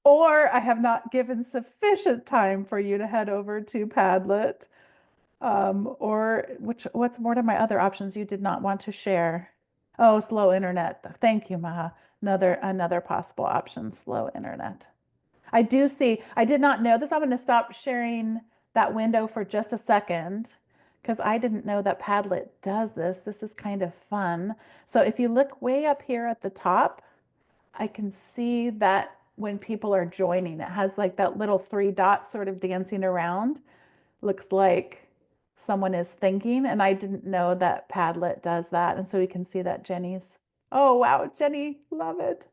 or I have not given sufficient time for you to head over to Padlet. Or what's one of my other options you did not want to share? Oh, slow internet. Thank you, Maha. Another possible option, slow internet. I do see, I did not know this. I'm going to stop sharing that window for just a second because I didn't know that Padlet does this. This is kind of fun. So if you look way up here at the top, I can see that when people are joining. It has like that little 3 dots sort of dancing around. Looks like someone is thinking, and I didn't know that Padlet does that. And so we can see that Jenny's, oh wow, Jenny, love it.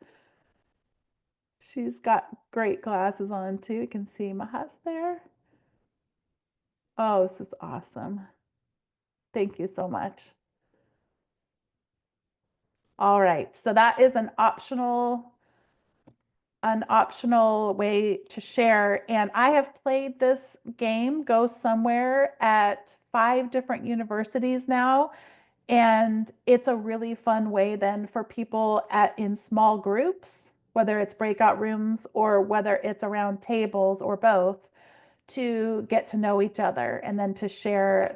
She's got great glasses on too. You can see Mahas there. Oh, this is awesome. Thank you so much. All right, so that is an optional way to share. And I have played this game, Go Somewhere, at 5 different universities now. And it's a really fun way then for people in small groups, whether it's breakout rooms or whether it's around tables or both, to get to know each other and then to share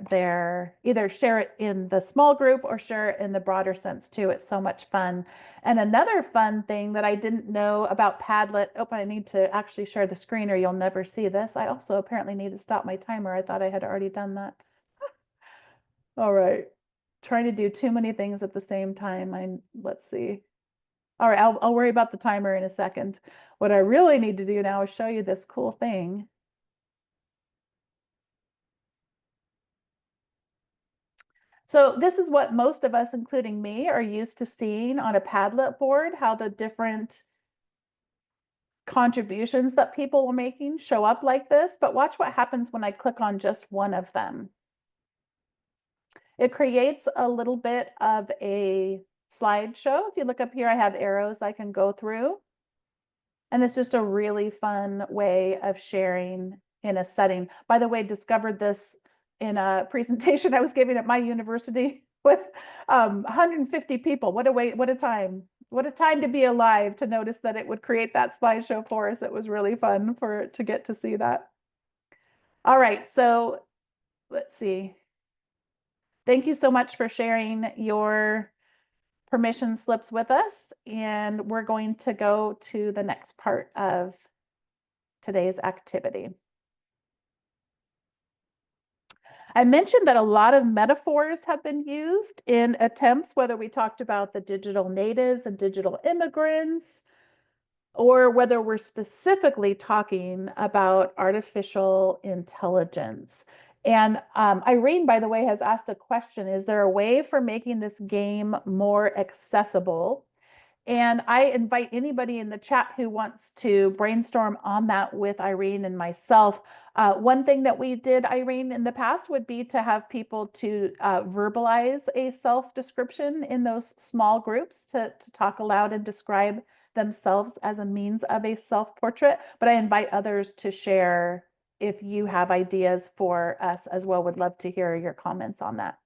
either share it in the small group or share it in the broader sense too. It's so much fun. And another fun thing that I didn't know about Padlet, I need to actually share the screen or you'll never see this. I also apparently need to stop my timer. I thought I had already done that. All right. Trying to do too many things at the same time. Let's see. All right, I'll worry about the timer in a second. What I really need to do now is show you this cool thing. So this is what most of us, including me, are used to seeing on a Padlet board, how the different contributions that people were making show up like this. But watch what happens when I click on just one of them. It creates a little bit of a slideshow. If you look up here, I have arrows I can go through. And it's just a really fun way of sharing in a setting. By the way, discovered this in a presentation I was giving at my university with 150 people. What a time. What a time to be alive to notice that it would create that slideshow for us. It was really fun to get to see that. All right, so let's see. Thank you so much for sharing your permission slips with us. And we're going to go to the next part of today's activity. I mentioned that a lot of metaphors have been used in attempts, whether we talked about the digital natives and digital immigrants, or whether we're specifically talking about artificial intelligence. And Irene, by the way, has asked a question, is there a way for making this game more accessible? And I invite anybody in the chat who wants to brainstorm on that with Irene and myself. One thing that we did, Irene, in the past would be to have people to verbalize a self-description in those small groups to talk aloud and describe themselves as a means of a self-portrait. But I invite others to share if you have ideas for us as well. Would love to hear your comments on that.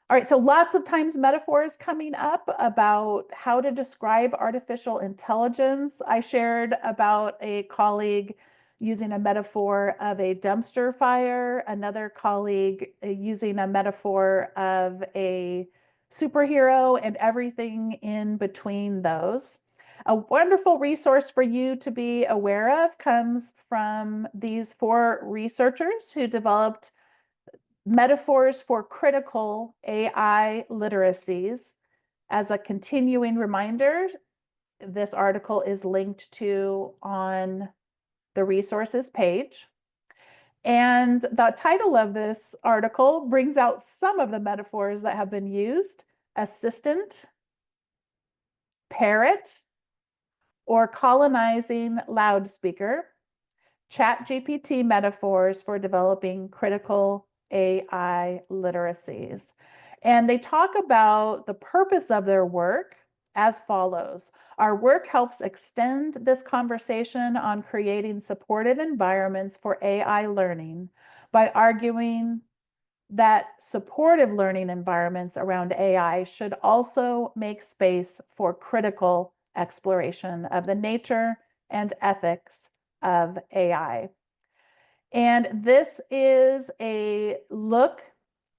All right, so lots of times metaphors coming up about how to describe artificial intelligence. I shared about a colleague using a metaphor of a dumpster fire, another colleague using a metaphor of a superhero, and everything in between those. A wonderful resource for you to be aware of comes from these 4 researchers who developed metaphors for critical AI literacies. As a continuing reminder, this article is linked to on the resources page. And the title of this article brings out some of the metaphors that have been used: assistant, parrot, or colonizing loudspeaker. ChatGPT metaphors for developing critical AI literacies. And they talk about the purpose of their work as follows. Our work helps extend this conversation on creating supportive environments for AI learning by arguing that supportive learning environments around AI should also make space for critical exploration of the nature and ethics of AI. And this is a look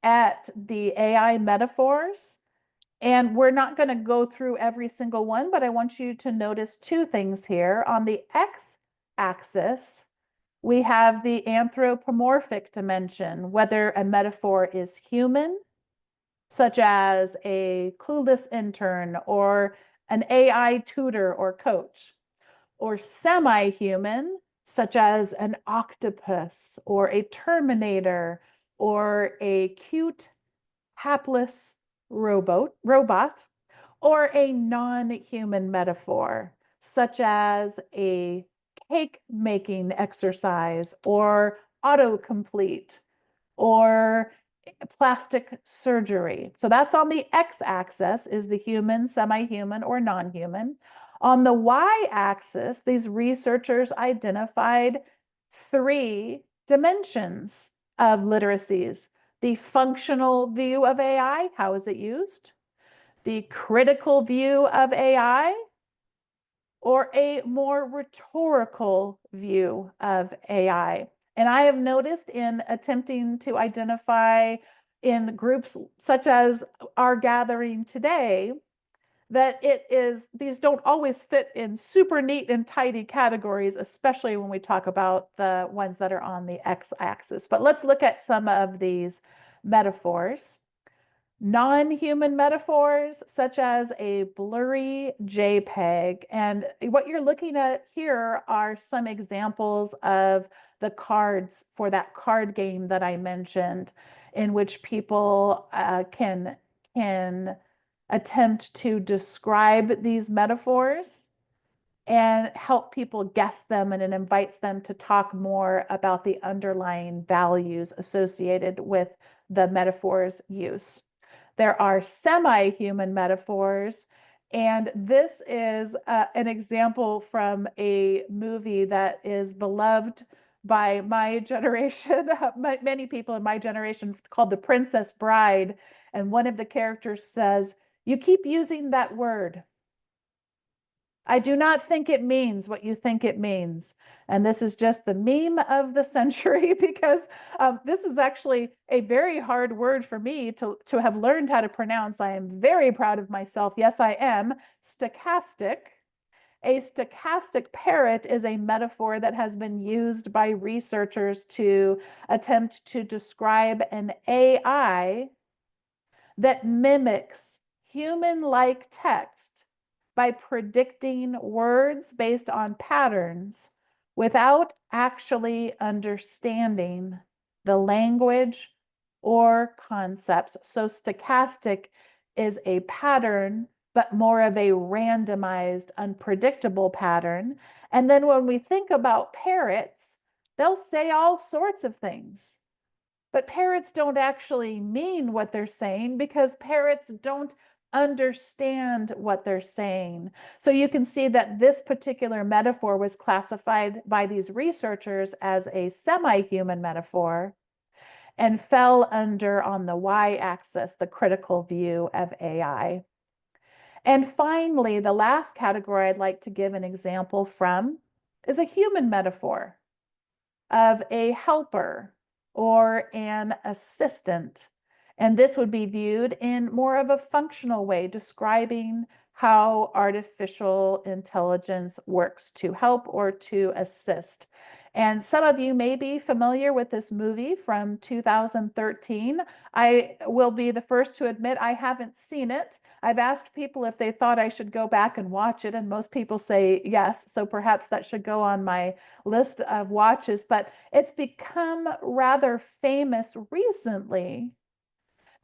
at the AI metaphors. And we're not going to go through every single one, but I want you to notice 2 things here. On the x-axis, we have the anthropomorphic dimension, whether a metaphor is human, such as a clueless intern or an AI tutor or coach, or semi-human, such as an octopus or a Terminator or a cute hapless robot, or a non-human metaphor, such as a cake making exercise or autocomplete or plastic surgery. So that's on the x-axis, is the human, semi-human, or non-human. On the y-axis, these researchers identified 3 dimensions of literacies: the functional view of AI, how is it used? The critical view of AI, or a more rhetorical view of AI. And I have noticed in attempting to identify in groups such as our gathering today, that these don't always fit in super neat and tidy categories, especially when we talk about the ones that are on the x-axis. But let's look at some of these metaphors. Non-human metaphors, such as a blurry JPEG. And what you're looking at here are some examples of the cards for that card game that I mentioned, in which people can attempt to describe these metaphors and help people guess them, and it invites them to talk more about the underlying values associated with the metaphor's use. There are semi-human metaphors, and this is an example from a movie that is beloved by my generation, many people in my generation, called The Princess Bride. And one of the characters says, "You keep using that word. I do not think it means what you think it means." And this is just the meme of the century, because this is actually a very hard word for me to have learned how to pronounce. I am very proud of myself. Yes, I am. Stochastic. A stochastic parrot is a metaphor that has been used by researchers to attempt to describe an AI that mimics human-like text by predicting words based on patterns without actually understanding the language or concepts. So stochastic is a pattern, but more of a randomized, unpredictable pattern. And then when we think about parrots, they'll say all sorts of things. But parrots don't actually mean what they're saying, because parrots don't understand what they're saying. So you can see that this particular metaphor was classified by these researchers as a semi-human metaphor and fell under, on the y-axis, the critical view of AI. And finally, the last category I'd like to give an example from is a human metaphor of a helper or an assistant. And this would be viewed in more of a functional way, describing how artificial intelligence works to help or to assist. And some of you may be familiar with this movie from 2013. I will be the first to admit I haven't seen it. I've asked people if they thought I should go back and watch it, and most people say yes. So perhaps that should go on my list of watches. But it's become rather famous recently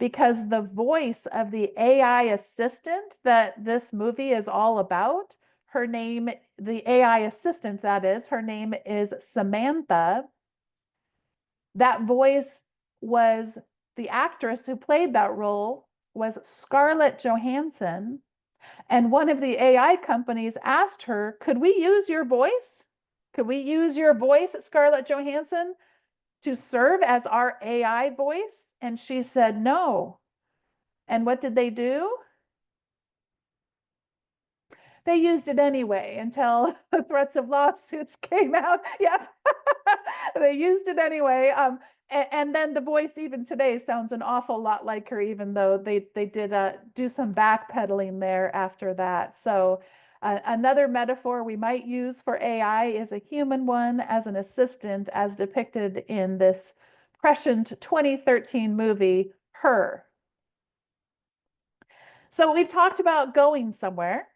because the voice of the AI assistant that this movie is all about, her name, the AI assistant that is, her name is Samantha. That voice was, the actress who played that role was Scarlett Johansson. And one of the AI companies asked her, "Could we use your voice? Could we use your voice, Scarlett Johansson, to serve as our AI voice?" And she said no. And what did they do? They used it anyway until the threats of lawsuits came out. Yep. They used it anyway. And then the voice even today sounds an awful lot like her, even though they did do some backpedaling there after that. So another metaphor we might use for AI is a human one as an assistant, as depicted in this prescient 2013 movie, Her. So we've talked about going somewhere.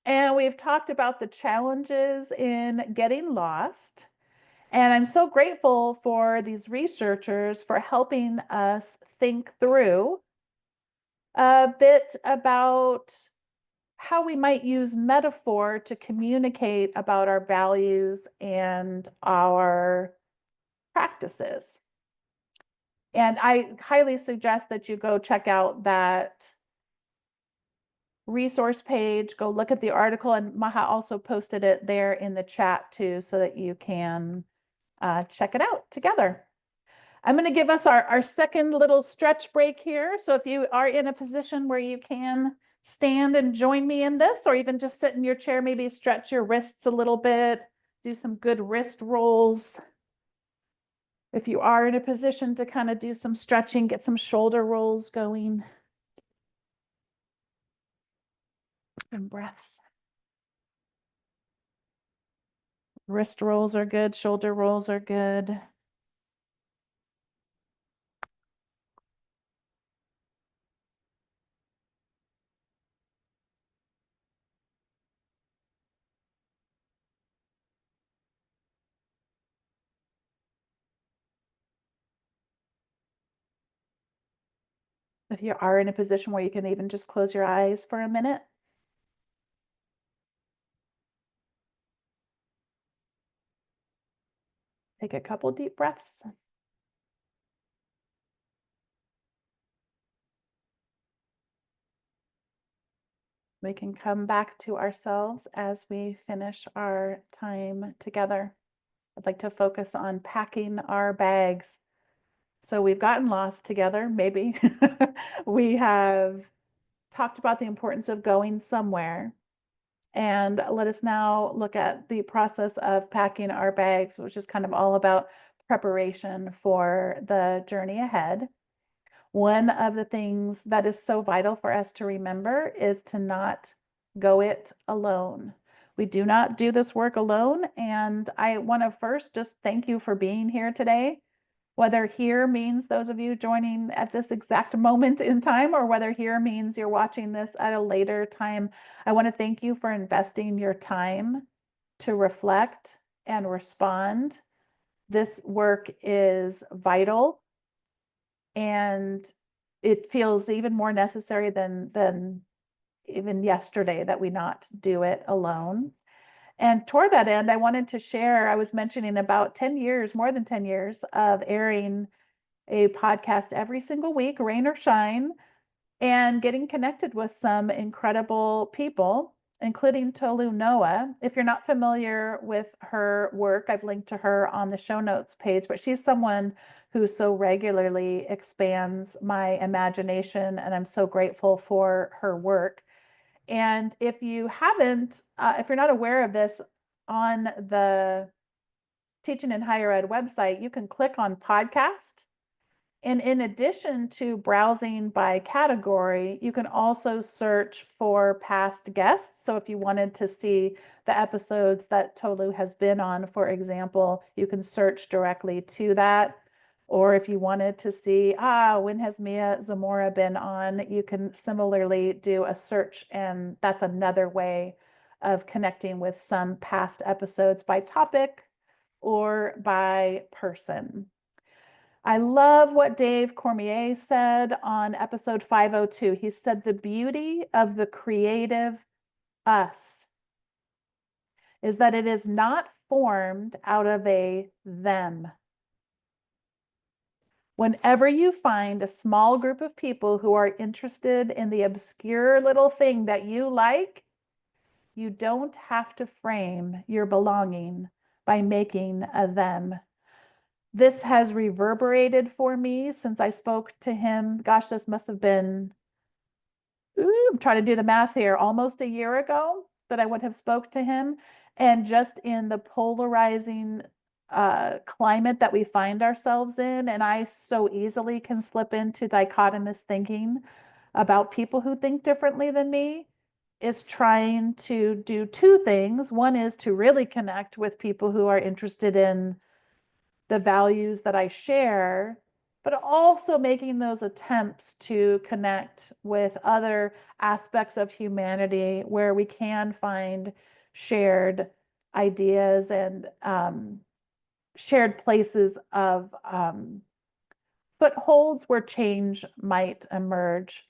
And we've talked about the challenges in getting lost. And I'm so grateful for these researchers for helping us think through a bit about how we might use metaphor to communicate about our values and our practices. And I highly suggest that you go check out that resource page, go look at the article, and Maha also posted it there in the chat too, so that you can check it out together. I'm going to give us our second little stretch break here. So if you are in a position where you can stand and join me in this, or even just sit in your chair, maybe stretch your wrists a little bit, do some good wrist rolls. If you are in a position to kind of do some stretching, get some shoulder rolls going. And breaths. Wrist rolls are good, shoulder rolls are good. If you are in a position where you can even just close your eyes for a minute. Take a couple deep breaths. We can come back to ourselves as we finish our time together. I'd like to focus on packing our bags. So we've gotten lost together, maybe. We have talked about the importance of going somewhere. And let us now look at the process of packing our bags, which is kind of all about preparation for the journey ahead. One of the things that is so vital for us to remember is to not go it alone. We do not do this work alone. And I want to first just thank you for being here today. Whether here means those of you joining at this exact moment in time, or whether here means you're watching this at a later time, I want to thank you for investing your time to reflect and respond. This work is vital, and it feels even more necessary than even yesterday that we not do it alone. And toward that end, I wanted to share, I was mentioning about 10 years, more than 10 years of airing a podcast every single week, rain or shine, and getting connected with some incredible people, including Tolu Noah. If you're not familiar with her work, I've linked to her on the show notes page, but she's someone who so regularly expands my imagination, and I'm so grateful for her work. And if you haven't, if you're not aware of this, on the Teaching in Higher Ed website, you can click on podcast. And in addition to browsing by category, you can also search for past guests. So if you wanted to see the episodes that Tolu has been on, for example, you can search directly to that. Or if you wanted to see, when has Mia Zamora been on, you can similarly do a search, and that's another way of connecting with some past episodes by topic or by person. I love what Dave Cormier said on episode 502. He said, the beauty of the creative us is that it is not formed out of a them. Whenever you find a small group of people who are interested in the obscure little thing that you like, you don't have to frame your belonging by making a them. This has reverberated for me since I spoke to him. Gosh, this must have been, I'm trying to do the math here, almost a year ago that I would have spoke to him. And just in the polarizing climate that we find ourselves in, and I so easily can slip into dichotomous thinking about people who think differently than me, is trying to do two things. One is to really connect with people who are interested in the values that I share, but also making those attempts to connect with other aspects of humanity where we can find shared ideas and shared places of footholds where change might emerge.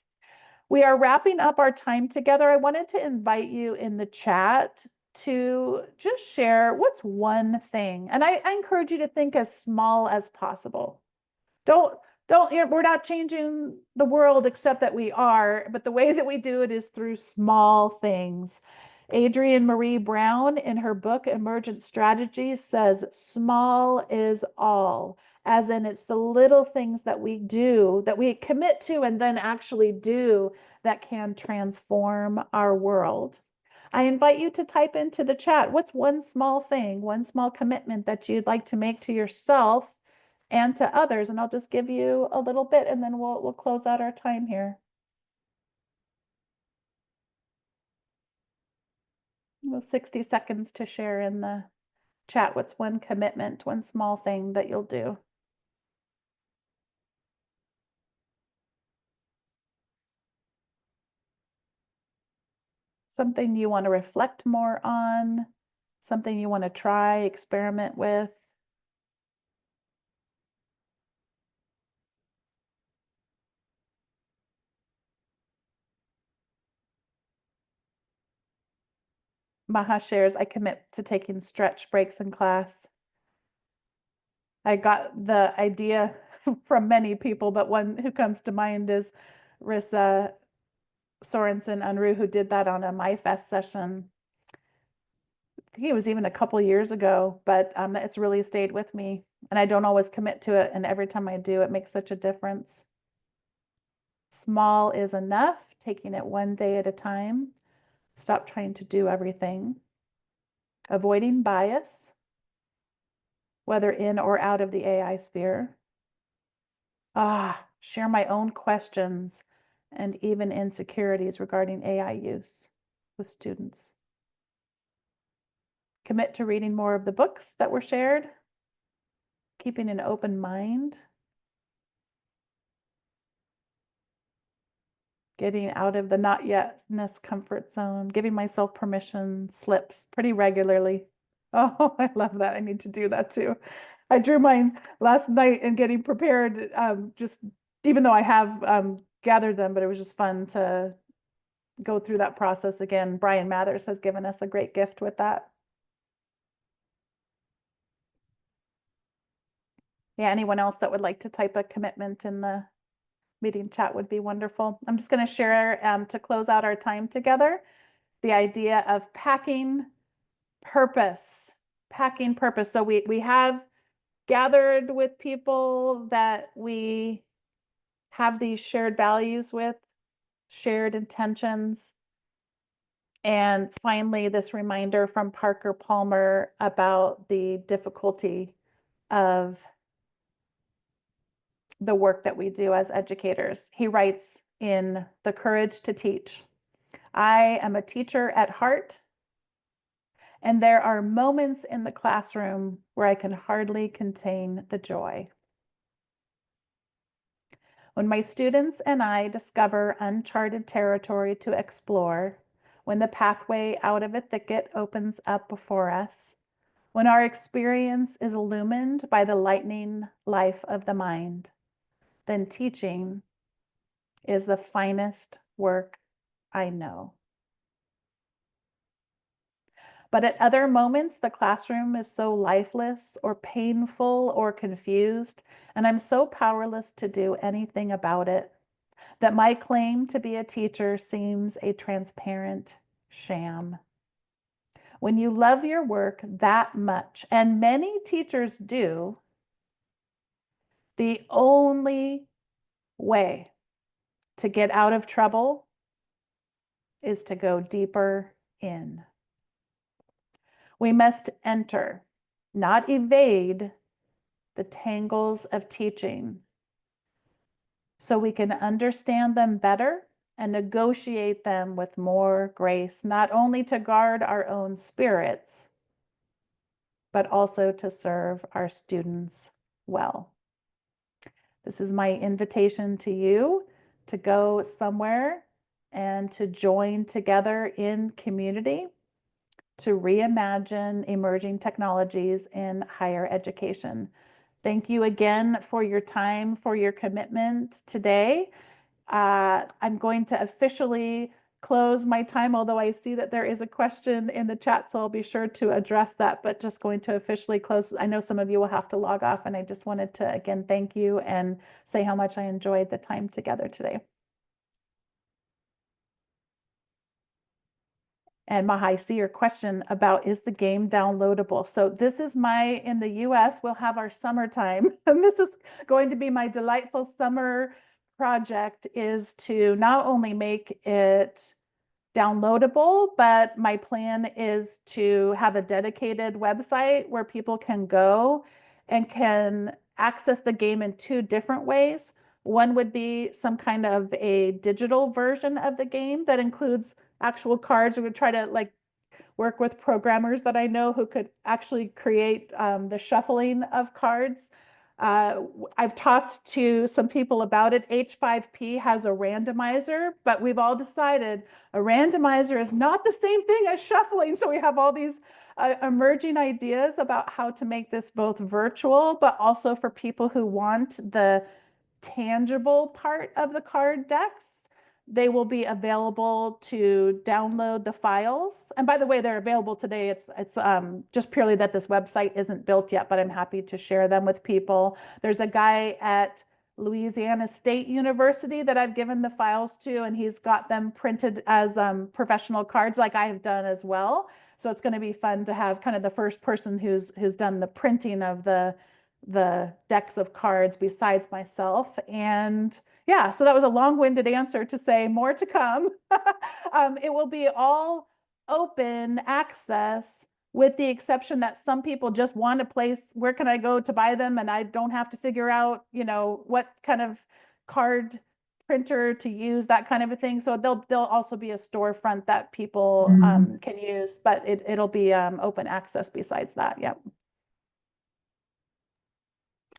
We are wrapping up our time together. I wanted to invite you in the chat to just share what's one thing. And I encourage you to think as small as possible. Don't, we're not changing the world except that we are, but the way that we do it is through small things. Adrienne Maree Brown in her book, Emergent Strategies, says small is all, as in it's the little things that we do, that we commit to and then actually do that can transform our world. I invite you to type into the chat, what's one small thing, one small commitment that you'd like to make to yourself and to others? And I'll just give you a little bit and then we'll close out our time here. 60 seconds to share in the chat. What's one commitment, one small thing that you'll do? Something you want to reflect more on, something you want to try, experiment with. Maha shares, I commit to taking stretch breaks in class. I got the idea from many people, but one who comes to mind is Rissa Sorensen Unruh, who did that on a MyFest session. I think it was even a couple years ago, but it's really stayed with me. And I don't always commit to it. And every time I do, it makes such a difference. Small is enough, taking it one day at a time. Stop trying to do everything. Avoiding bias, whether in or out of the AI sphere. Share my own questions and even insecurities regarding AI use with students. Commit to reading more of the books that were shared. Keeping an open mind. Getting out of the not yetness comfort zone. Giving myself permission slips pretty regularly. Oh, I love that. I need to do that too. I drew mine last night and getting prepared, just even though I have gathered them, but it was just fun to go through that process again. Brian Mathers has given us a great gift with that. Yeah, anyone else that would like to type a commitment in the meeting chat would be wonderful. I'm just going to share to close out our time together, the idea of packing purpose. So we have gathered with people that we have these shared values with, shared intentions. And finally, this reminder from Parker Palmer about the difficulty of the work that we do as educators. He writes in The Courage to Teach, I am a teacher at heart, and there are moments in the classroom where I can hardly contain the joy. When my students and I discover uncharted territory to explore, when the pathway out of a thicket opens up before us, when our experience is illumined by the lightning life of the mind, then teaching is the finest work I know. But at other moments, the classroom is so lifeless or painful or confused, and I'm so powerless to do anything about it, that my claim to be a teacher seems a transparent sham. When you love your work that much, and many teachers do, the only way to get out of trouble is to go deeper in. We must enter, not evade, the tangles of teaching so we can understand them better and negotiate them with more grace, not only to guard our own spirits, but also to serve our students well. This is my invitation to you to go somewhere and to join together in community to reimagine emerging technologies in higher education. Thank you again for your time, for your commitment today. I'm going to officially close my time, although I see that there is a question in the chat, so I'll be sure to address that, but just going to officially close. I know some of you will have to log off, and I just wanted to, again, thank you and say how much I enjoyed the time together today. And Maha, I see your question about, is the game downloadable? So this is in the US, we'll have our summertime. And this is going to be my delightful summer project, is to not only make it downloadable, but my plan is to have a dedicated website where people can go and can access the game in two different ways. One would be some kind of a digital version of the game that includes actual cards. We would try to work with programmers that I know who could actually create the shuffling of cards. I've talked to some people about it. H5P has a randomizer, but we've all decided a randomizer is not the same thing as shuffling. So we have all these emerging ideas about how to make this both virtual, but also for people who want the tangible part of the card decks. They will be available to download the files. And by the way, they're available today. It's just purely that this website isn't built yet, but I'm happy to share them with people. There's a guy at Louisiana State University that I've given the files to, and he's got them printed as professional cards like I have done as well. So it's going to be fun to have kind of the first person who's done the printing of the decks of cards besides myself. And yeah, so that was a long-winded answer to say more to come. It will be all open access, with the exception that some people just want a place, where can I go to buy them? And I don't have to figure out, what kind of card printer to use, that kind of a thing. So there'll also be a storefront that people can use, but it'll be open access besides that. Yep.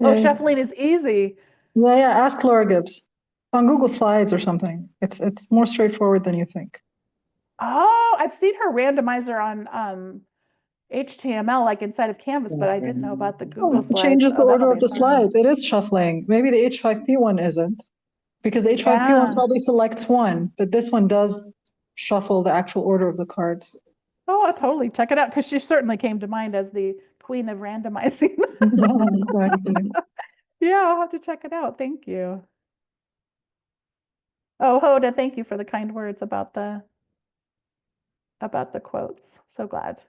Oh, Okay. shuffling is easy. Yeah, ask Laura Gibbs on Google Slides or something. It's more straightforward than you think. Oh, I've seen her randomizer on HTML, like inside of Canvas, but I didn't know about the Google It Slides. changes the Oh, that'll order be of the fun. slides. It is shuffling. Maybe the H5P one isn't, because the H5P one Yeah. probably selects one, but this one does shuffle the actual order of the cards. Oh, I'll totally check it out, because she certainly came to mind as the queen of randomizing. Exactly. Yeah, I'll have to check it out. Thank you. Oh, Hoda, thank you for the kind words about the quotes. So glad.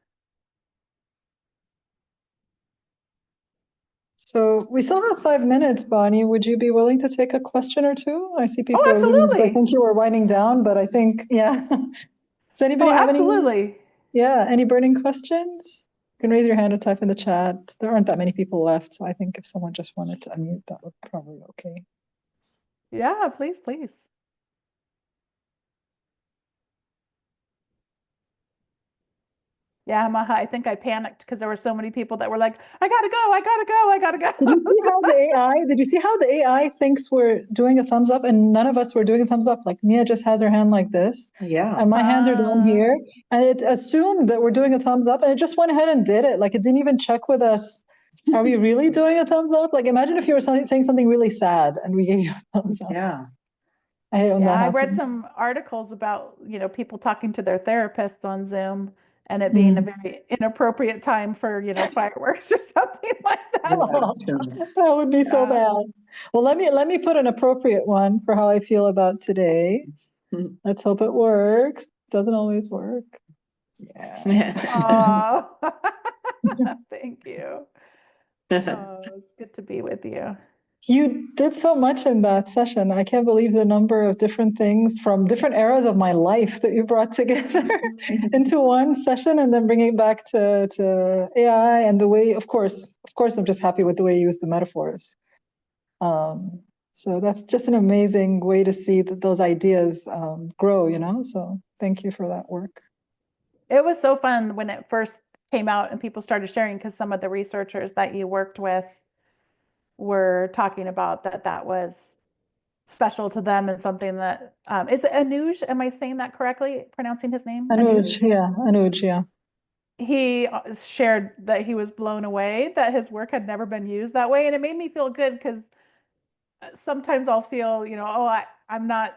So we still have 5 minutes, Bonnie. Would you be willing to take a question or two? I see people are leaving. I absolutely. think you were winding down, but I think, yeah. Does anybody have absolutely. any burning questions? You can raise your hand or type in the chat. There aren't that many people left, so I think if someone just wanted to unmute, that would probably be okay. Yeah, please. Yeah, Maha, I think I panicked because there were so many people that were like, I gotta go. Did you see how the AI thinks we're doing a thumbs up, and none of us were doing a thumbs up? Like Mia just has her hand like this. Yeah. And my hands are down here. And it assumed that we're doing a thumbs up, and it just went ahead and did it. Like it didn't even check with us. Are we really doing a thumbs up? Like imagine if you were saying something really sad and we gave you a thumbs up. Yeah. I hate when that I read happens. some articles about, people talking to their therapists on Zoom, and it being a very inappropriate time for, fireworks or something like that. That would be so bad. Well, let me put an appropriate one for how I feel about today. Let's hope it works. Doesn't always work. Yeah. Oh, thank you. Oh, it's good to be with you. You did so much in that session. I can't believe the number of different things from different eras of my life that you brought together into one session, and then bringing it back to AI and the way, of course, I'm just happy with the way you use the metaphors. So that's just an amazing way to see that those ideas grow, So thank you for that work. It was so fun when it first came out and people started sharing, because some of the researchers that you worked with were talking about that was special to them and something that is it Anuj? Am I saying that correctly? Pronouncing his name? Anuj, yeah, Anuj, yeah. He shared that he was blown away that his work had never been used that way, and it made me feel good because sometimes I'll feel, oh, I'm not,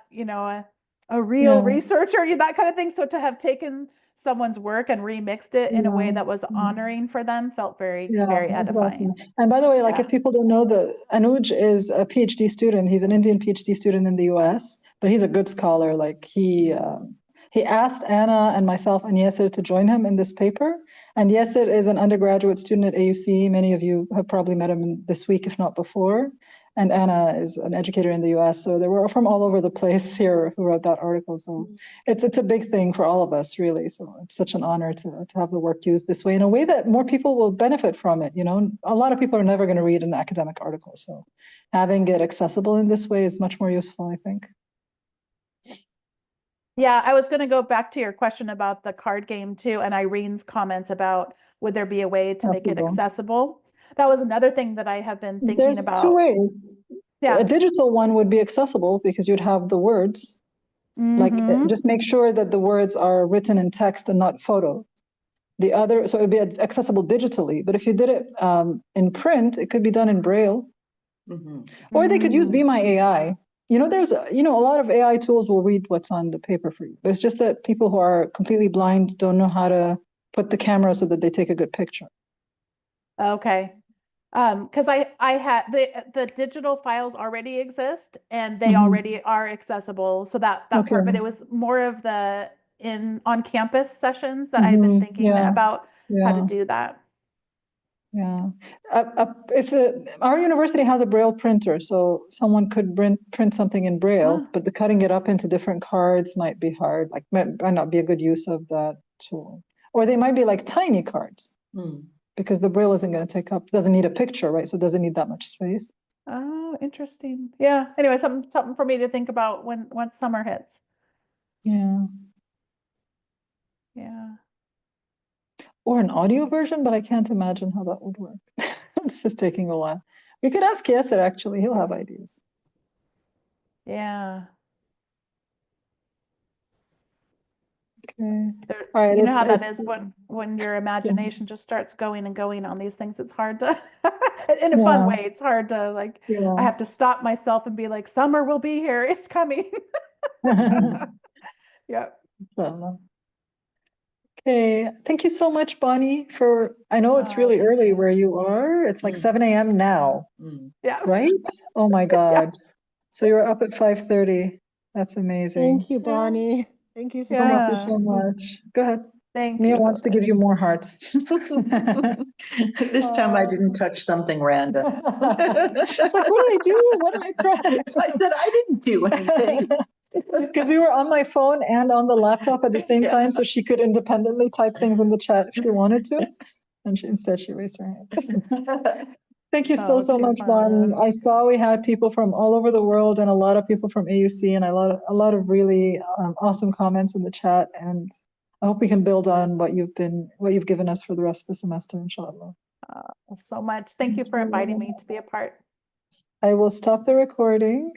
a real Yeah. researcher, that kind of thing. So to have taken someone's work and remixed it in a way that was honoring for them felt very, Yeah, very exactly. edifying. And by the way, like Yeah. if people don't know, that Anuj is a PhD student. He's an Indian PhD student in the US, but he's a good scholar. Like he asked Anna and myself and Yasser to join him in this paper. And Yasser is an undergraduate student at AUC. Many of you have probably met him this week, if not before. And Anna is an educator in the US. So they were from all over the place here who wrote that article. So it's a big thing for all of us, really. So it's such an honor to have the work used this way, in a way that more people will benefit from it. A lot of people are never going to read an academic article. So having it accessible in this way is much more useful, I think. Yeah, I was going to go back to your question about the card game too, and Irene's comment about would there be a way to make it accessible? That was another thing that I have been thinking There's about. two ways. Yeah. A digital one would be accessible because you'd have the words. Like just make sure that the words are written in text and not photo. The other, so it would be accessible digitally. But if you did it in print, it could be done in Braille. Or they could use Be My AI. There's a lot of AI tools will read what's on the paper for you. But it's just that people who are completely blind don't know how to put the camera so that they take a good picture. Okay. Because I had the digital files already exist and they already are accessible. So that part, but it was more of the on campus sessions that I've been thinking about how to do that. Yeah. If our university has a Braille printer, so someone could print something in Braille, but the cutting it up into different cards might be hard, like might not be a good use of that tool. Or they might be like tiny cards because the Braille isn't going to doesn't need a picture, right? So it doesn't need that much space. Oh, interesting. Yeah. Anyway, something for me to think about once summer hits. Yeah. Yeah. Or an audio version, but I can't imagine how that would work. This is taking a while. We could ask Yasser, actually. He'll have ideas. Yeah. Okay. All right, you know how that is when your imagination just starts going and going on these things. It's hard to, in a fun way, it's hard to I have to stop myself and be like, summer will be here. It's coming. Yeah. Okay, thank you so much, Bonni, I know it's really early where you are. It's like 7 a.m. now, Yeah. right? Oh my God. So you're up at 5:30. That's amazing. Thank you, Bonni. Thank you so Thank you much. so much. Go ahead. Thank Mia you. wants to give you more hearts. This time I didn't touch something random. It's like, what did I do? What did I press? I said I didn't do anything. Because we were on my phone and on the laptop at the same time, so she could independently type things in the chat if she wanted to. And instead she raised her hand. Thank you so much, Bonni. I saw we had people from all over the world and a lot of people from AUC and a lot of really awesome comments in the chat. And I hope we can build on what you've given us for the rest of the semester, inshallah. So much. Thank you for inviting me to be a part. I will stop the recording.